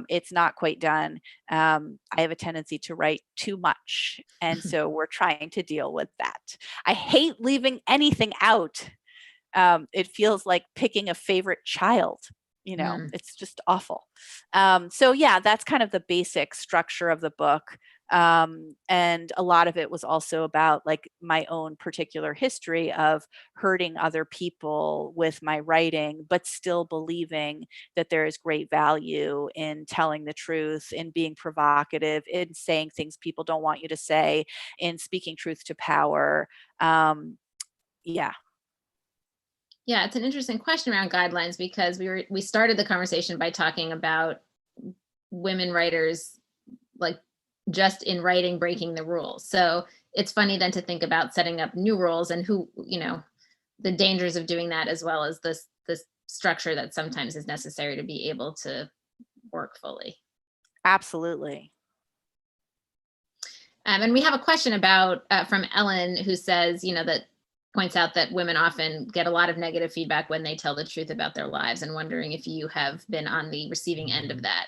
it's not quite done. I have a tendency to write too much, and so we're trying to deal with that. I hate leaving anything out. It feels like picking a favorite child. It's just awful. So yeah, that's kind of the basic structure of the book. And a lot of it was also about like my own particular history of hurting other people with my writing, but still believing that there is great value in telling the truth, in being provocative, in saying things people don't want you to say, in speaking truth to power. Yeah. Yeah, it's an interesting question around guidelines, because we started the conversation by talking about women writers, like just in writing, breaking the rules. So it's funny then to think about setting up new rules and the dangers of doing that, as well as this structure that sometimes is necessary to be able to work fully. Absolutely. And we have a question about from Ellen, who says, that points out that women often get a lot of negative feedback when they tell the truth about their lives, and wondering if you have been on the receiving end of that.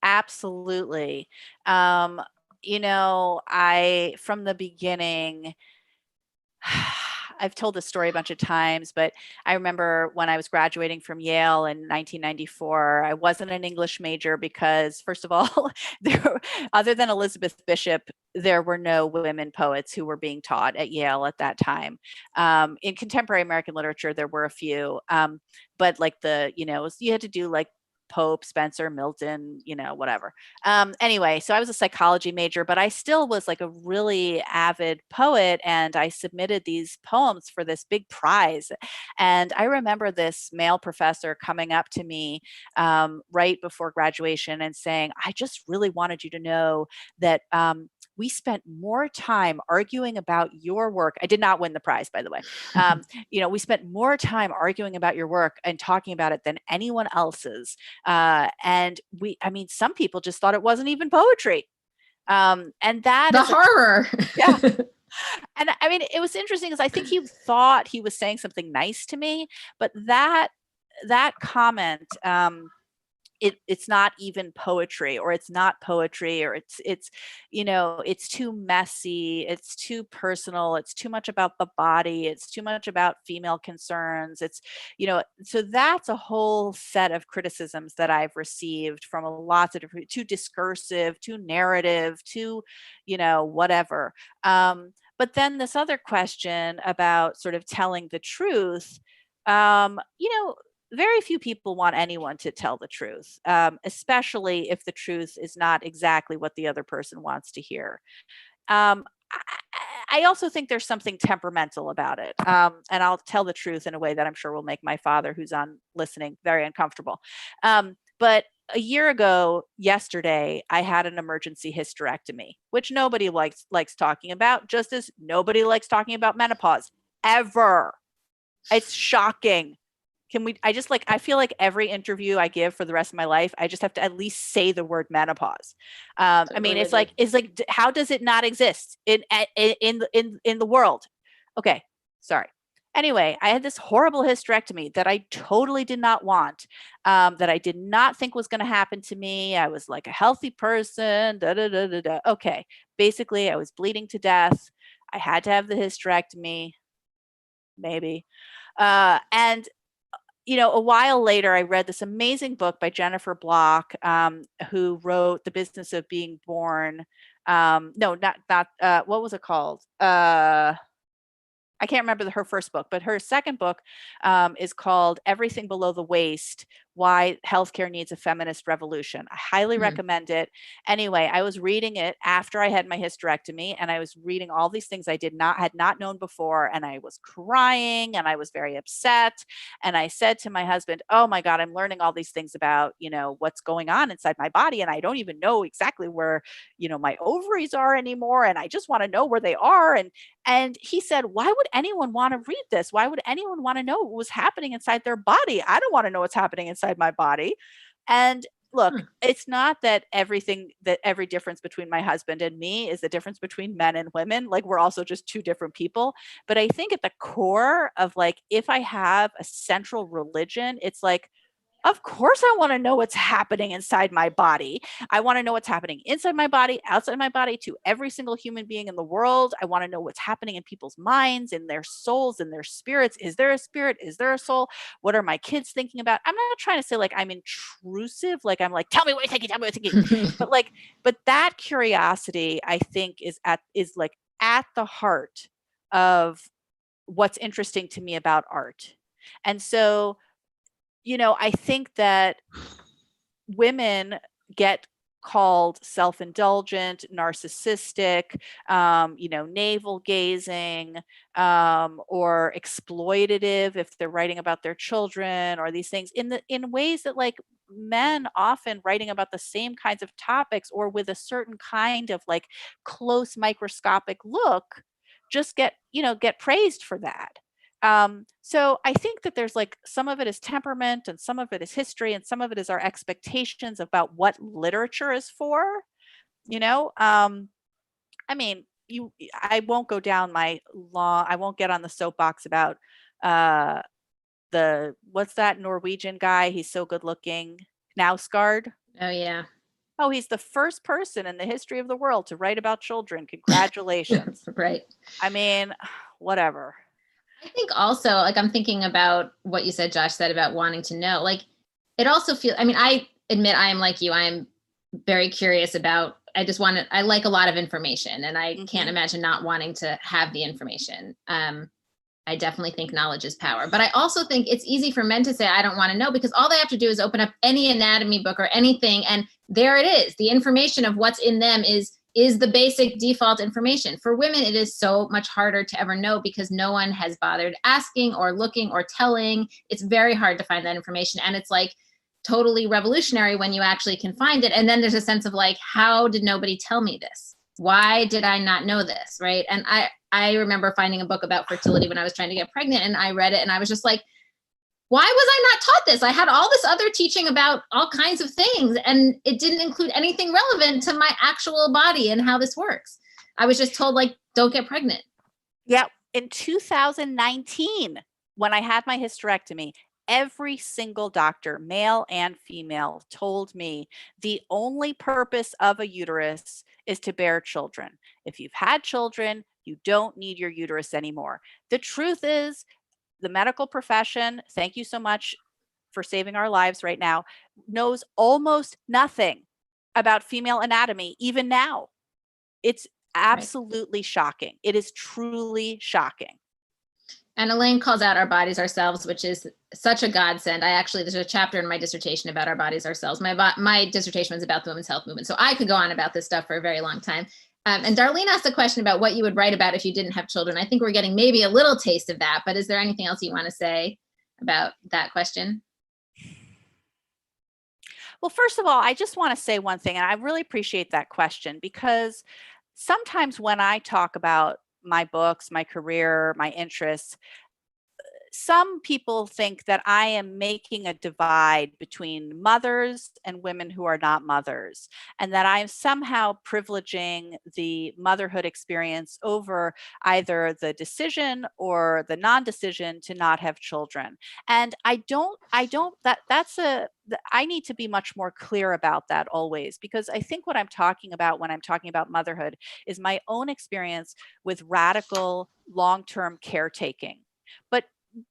Absolutely. From the beginning, I've told this story a bunch of times, but I remember when I was graduating from Yale in 1994, I wasn't an English major because, first of all, other than Elizabeth Bishop, there were no women poets who were being taught at Yale at that time. In contemporary American literature, there were a few, but like you had to do like Pope, Spencer, Milton, whatever. Anyway, so I was a psychology major, but I still was like a really avid poet, and I submitted these poems for this big prize. And I remember this male professor coming up to me right before graduation and saying, I just really wanted you to know that we spent more time arguing about your work. I did not win the prize, by the way. We spent more time arguing about your work and talking about it than anyone else's. And some people just thought it wasn't even poetry. And that the horror. Yeah. And it was interesting because I think he thought he was saying something nice to me, but that comment, it's not even poetry, or it's not poetry, or it's too messy, it's too personal, it's too much about the body, it's too much about female concerns, so that's a whole set of criticisms that I've received from lots of different, too discursive, too narrative, too whatever. But then this other question about sort of telling the truth, very few people want anyone to tell the truth, especially if the truth is not exactly what the other person wants to hear. I also think there's something temperamental about it. And I'll tell the truth in a way that I'm sure will make my father, who's on listening, very uncomfortable. But a year ago, yesterday, I had an emergency hysterectomy, which nobody likes talking about, just as nobody likes talking about menopause, ever. It's shocking. I feel like every interview I give for the rest of my life, I just have to at least say the word menopause. It's like, how does it not exist in the world? Okay, sorry. Anyway, I had this horrible hysterectomy that I totally did not want, that I did not think was going to happen to me. I was like a healthy person, Okay, basically I was bleeding to death. I had to have the hysterectomy, maybe. And a while later, I read this amazing book by Jennifer Block, who wrote The Business of Being Born. No, not what was it called? I can't remember her first book, but her second book is called Everything Below the Waist, Why Healthcare Needs a Feminist Revolution. I highly recommend it. Anyway, I was reading it after I had my hysterectomy, and I was reading all these things I had not known before, and I was crying and I was very upset. And I said to my husband, oh my God, I'm learning all these things about, what's going on inside my body, and I don't even know exactly where, my ovaries are anymore, and I just want to know where they are. And he said, why would anyone want to read this? Why would anyone want to know what was happening inside their body? I don't want to know what's happening inside my body. And look, it's not that every difference between my husband and me is the difference between men and women. Like, we're also just two different people. But I think at the core of, like, if I have a central religion, it's like, of course I want to know what's happening inside my body. I want to know what's happening inside my body, outside my body, to every single human being in the world. I want to know what's happening in people's minds, in their souls, in their spirits. Is there a spirit? Is there a soul? What are my kids thinking about? I'm not trying to say like I'm intrusive, like I'm like, tell me what you're thinking, tell me what you're thinking. but that curiosity, I think, is at the heart of what's interesting to me about art. And so, I think that women get called self-indulgent, narcissistic, navel gazing, or exploitative if they're writing about their children, or these things in ways that, like, men often writing about the same kinds of topics or with a certain kind of like close microscopic look just get praised for that. So I think that there's like some of it is temperament, and some of it is history, and some of it is our expectations about what literature is for. I mean, I won't go down I won't get on the soapbox about what's that Norwegian guy? He's so good looking. Knausgaard. Oh yeah. Oh, he's the first person in the history of the world to write about children. Congratulations. Right. I mean, whatever. I think also, like, I'm thinking about what you said, Josh said about wanting to know, like, it also feels, I mean, I admit I am like you, I am very curious about, I like a lot of information, and I can't imagine not wanting to have the information. I definitely think knowledge is power, but I also think it's easy for men to say, I don't want to know, because all they have to do is open up any anatomy book or anything, and there it is. The information of what's in them is the basic default information. For women, it is so much harder to ever know, because no one has bothered asking or looking or telling. It's very hard to find that information. And it's like totally revolutionary when you actually can find it. And then there's a sense of like, how did nobody tell me this? Why did I not know this? Right. And I remember finding a book about fertility when I was trying to get pregnant, and I read it and I was just like, why was I not taught this? I had all this other teaching about all kinds of things, and it didn't include anything relevant to my actual body and how this works. I was just told, like, don't get pregnant. Yeah. In 2019, when I had my hysterectomy, every single doctor, male and female, told me the only purpose of a uterus is to bear children. If you've had children, you don't need your uterus anymore. The truth is, the medical profession, thank you so much for saving our lives right now, knows almost nothing about female anatomy, even now. It's absolutely shocking. It is truly shocking. And Elaine calls out our bodies ourselves, which is such a godsend. There's a chapter in my dissertation about our bodies ourselves. My dissertation was about the women's health movement, so I could go on about this stuff for a very long time. And Darlene asked a question about what you would write about if you didn't have children. I think we're getting maybe a little taste of that, but is there anything else you want to say about that question? Well, first of all, I just want to say one thing, and I really appreciate that question, because sometimes when I talk about my books, my career, my interests, some people think that I am making a divide between mothers and women who are not mothers, and that I'm somehow privileging the motherhood experience over either the decision or the non-decision to not have children. And I need to be much more clear about that always, because I think what I'm talking about when I'm talking about motherhood is my own experience with radical long-term caretaking. But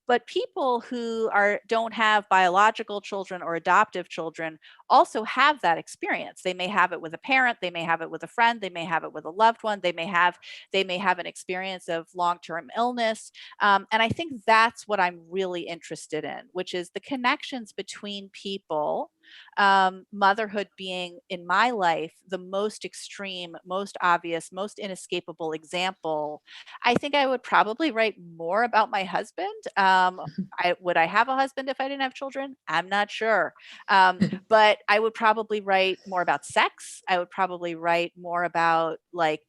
but people who don't have biological children or adoptive children also have that experience. They may have it with a parent, they may have it with a friend, they may have it with a loved one, they may have an experience of long-term illness. And I think that's what I'm really interested in, which is the connections between people. Motherhood being, in my life, the most extreme, most obvious, most inescapable example. I think I would probably write more about my husband. Would I have a husband if I didn't have children? I'm not sure. But I would probably write more about sex. I would probably write more about like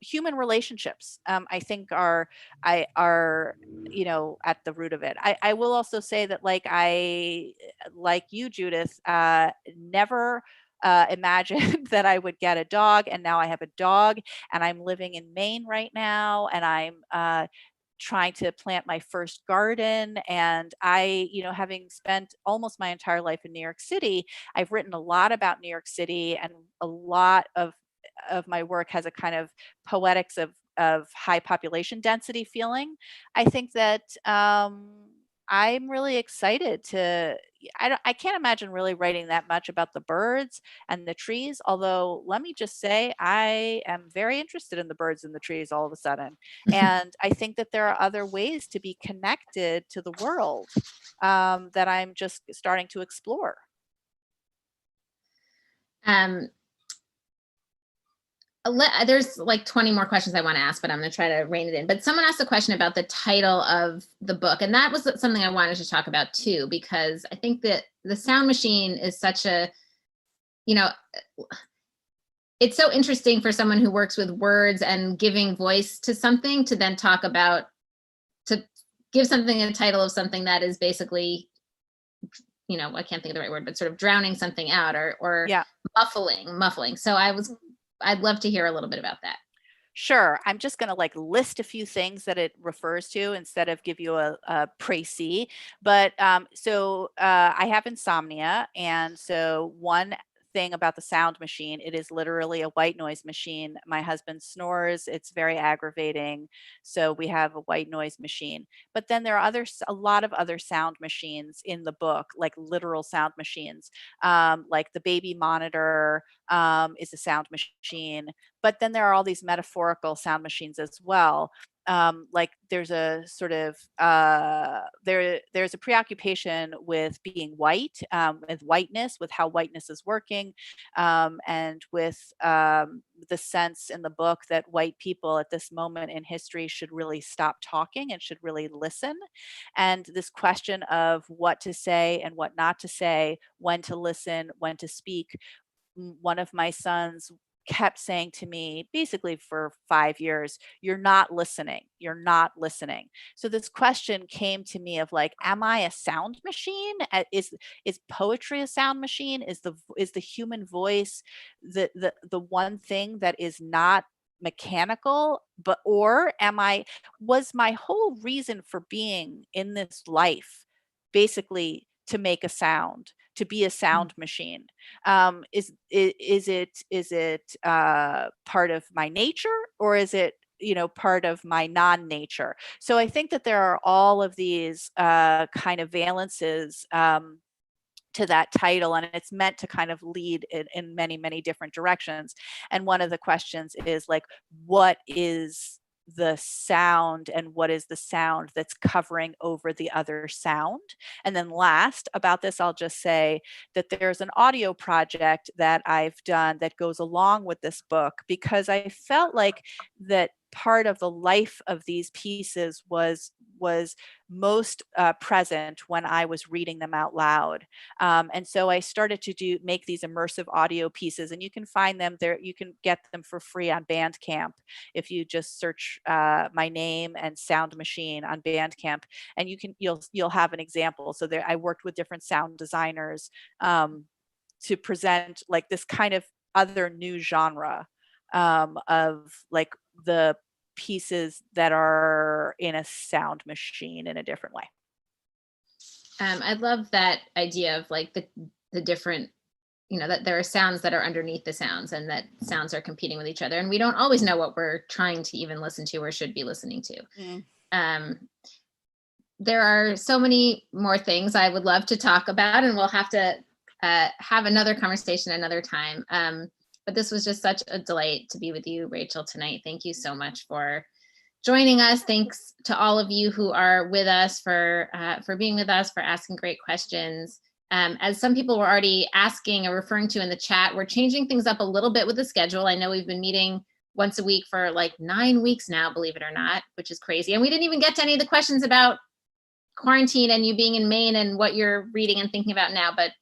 human relationships. I think are at the root of it. I will also say that like you, Judith, never imagined that I would get a dog, and now I have a dog, and I'm living in Maine right now, and I'm trying to plant my first garden. And having spent almost my entire life in New York City, I've written a lot about New York City, and a lot of my work has a kind of poetics of high population density feeling. I think that I'm really excited to. I can't imagine really writing that much about the birds and the trees. Although, let me just say, I am very interested in the birds and the trees all of a sudden. And I think that there are other ways to be connected to the world that I'm just starting to explore. There's like 20 more questions I want to ask, but I'm going to try to rein it in. But someone asked a question about the title of the book, and that was something I wanted to talk about too, because I think that the sound machine is such a, it's so interesting for someone who works with words and giving voice to something to then talk about, to give something a title of something that is basically, I can't think of the right word, but sort of drowning something out or Yeah. muffling. So I'd love to hear a little bit about that. Sure. I'm just going to like list a few things that it refers to instead of give you a précis. But I have insomnia. And so one thing about the sound machine, it is literally a white noise machine. My husband snores. It's very aggravating. So we have a white noise machine. But then there are a lot of other sound machines in the book, like literal sound machines, like the baby monitor is a sound machine. But then there are all these metaphorical sound machines as well. Like there's a sort of there's a preoccupation with being white, with whiteness, with how whiteness is working, and with the sense in the book that white people at this moment in history should really stop talking and should really listen. And this question of what to say and what not to say, when to listen, when to speak. One of my sons kept saying to me basically for 5 years, you're not listening, you're not listening. So this question came to me of like, am I a sound machine? Is poetry a sound machine? Is the human voice the one thing that is not mechanical? Or was my whole reason for being in this life basically to make a sound, to be a sound machine? Is it part of my nature, or is it part of my non-nature? So I think that there are all of these kind of valences to that title, and it's meant to kind of lead in many, many different directions. And one of the questions is like, what is the sound, and what is the sound that's covering over the other sound? And then last about this, I'll just say that there's an audio project that I've done that goes along with this book, because I felt like that part of the life of these pieces was most present when I was reading them out loud. And so I started to make these immersive audio pieces, and you can find them there. You can get them for free on Bandcamp if you just search my name and Sound Machine on Bandcamp, and you'll have an example. So there, I worked with different sound designers to present like this kind of other new genre of like the pieces that are in a sound machine in a different way. I love that idea of like the different, that there are sounds that are underneath the sounds, and that sounds are competing with each other, and we don't always know what we're trying to even listen to or should be listening to. there are so many more things I would love to talk about, and we'll have to have another conversation another time. But this was just such a delight to be with you, Rachel, tonight. Thank you so much for joining us. Thanks to all of you who are with us for being with us, for asking great questions. As some people were already asking or referring to in the chat, we're changing things up a little bit with the schedule. I know we've been meeting once a week for like 9 weeks now, believe it or not, which is crazy. And we didn't even get to any of the questions about quarantine and you being in Maine and what you're reading and thinking about now. But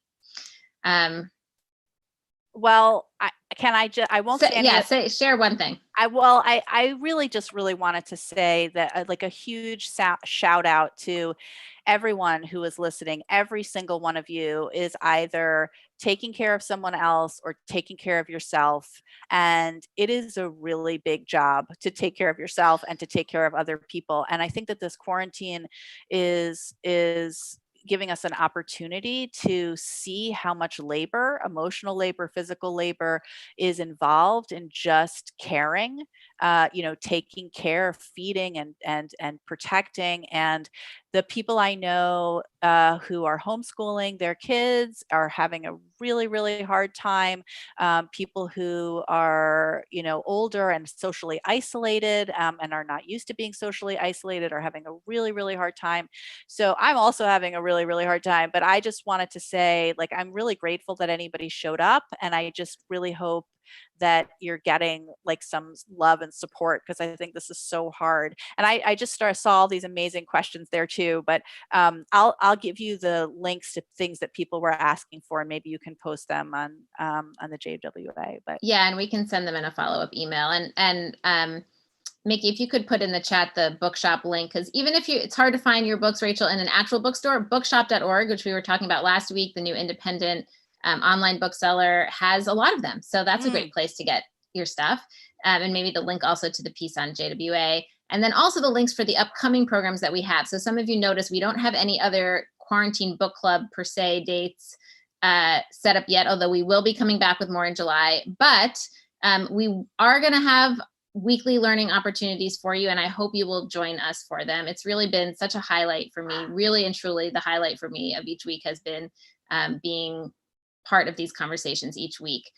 well, I won't say any share one thing. I really wanted to say that like a huge shout out to everyone who is listening. Every single one of you is either taking care of someone else or taking care of yourself. And it is a really big job to take care of yourself and to take care of other people. And I think that this quarantine is giving us an opportunity to see how much labor, emotional labor, physical labor is involved in just caring, taking care, feeding and protecting. And the people I know who are homeschooling their kids are having a really hard time. People who are, older and socially isolated and are not used to being socially isolated are having a really hard time. So I'm also having a really hard time, but I just wanted to say, like, I'm really grateful that anybody showed up, and I just really hope that you're getting like some love and support, because I think this is so hard. And I just saw all these amazing questions there too, but I'll give you the links to things that people were asking for, and maybe you can post them on the JWA. But yeah, and we can send them in a follow-up email. And Mickey, if you could put in the chat the bookshop link, because even if it's hard to find your books, Rachel, in an actual bookstore, bookshop.org, which we were talking about last week, the new independent online bookseller, has a lot of them. So that's a great place to get your stuff. And maybe the link also to the piece on JWA. And then also the links for the upcoming programs that we have. So some of you notice we don't have any other quarantine book club per se dates set up yet, although we will be coming back with more in July. But we are going to have weekly learning opportunities for you, and I hope you will join us for them. It's really been such a highlight for me, really and truly the highlight for me of each week has been being part of these conversations each week.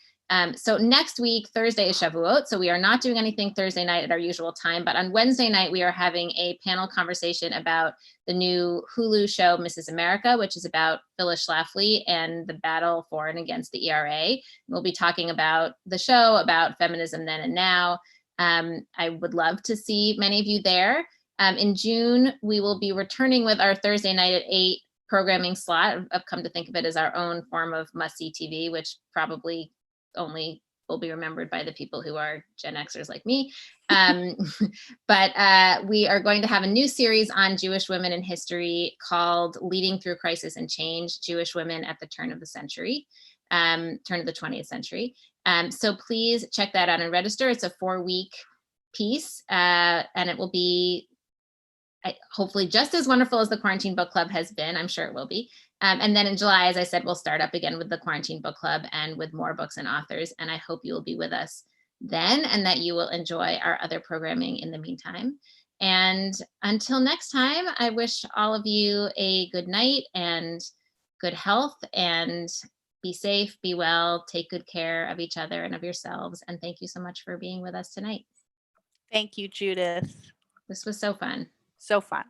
So next week, Thursday is Shavuot, so we are not doing anything Thursday night at our usual time, but on Wednesday night, we are having a panel conversation about the new Hulu show, Mrs. America, which is about Phyllis Schlafly and the battle for and against the ERA. We'll be talking about the show, about feminism then and now. I would love to see many of you there. In June, we will be returning with our Thursday night at 8 programming slot. I've come to think of it as our own form of must-see TV, which probably only will be remembered by the people who are Gen Xers like me. But we are going to have a new series on Jewish women in history called Leading Through Crisis and Change, Jewish Women at the Turn of the Century, turn of the 20th century. So please check that out and register. It's a 4-week piece, and it will be hopefully just as wonderful as the Quarantine Book Club has been. I'm sure it will be. And then in July, as I said, we'll start up again with the Quarantine Book Club and with more books and authors. And I hope you will be with us then and that you will enjoy our other programming in the meantime. And until next time, I wish all of you a good night and good health, and be safe, be well, take good care of each other and of yourselves. And thank you so much for being with us tonight. Thank you, Judith. This was so fun. So fun.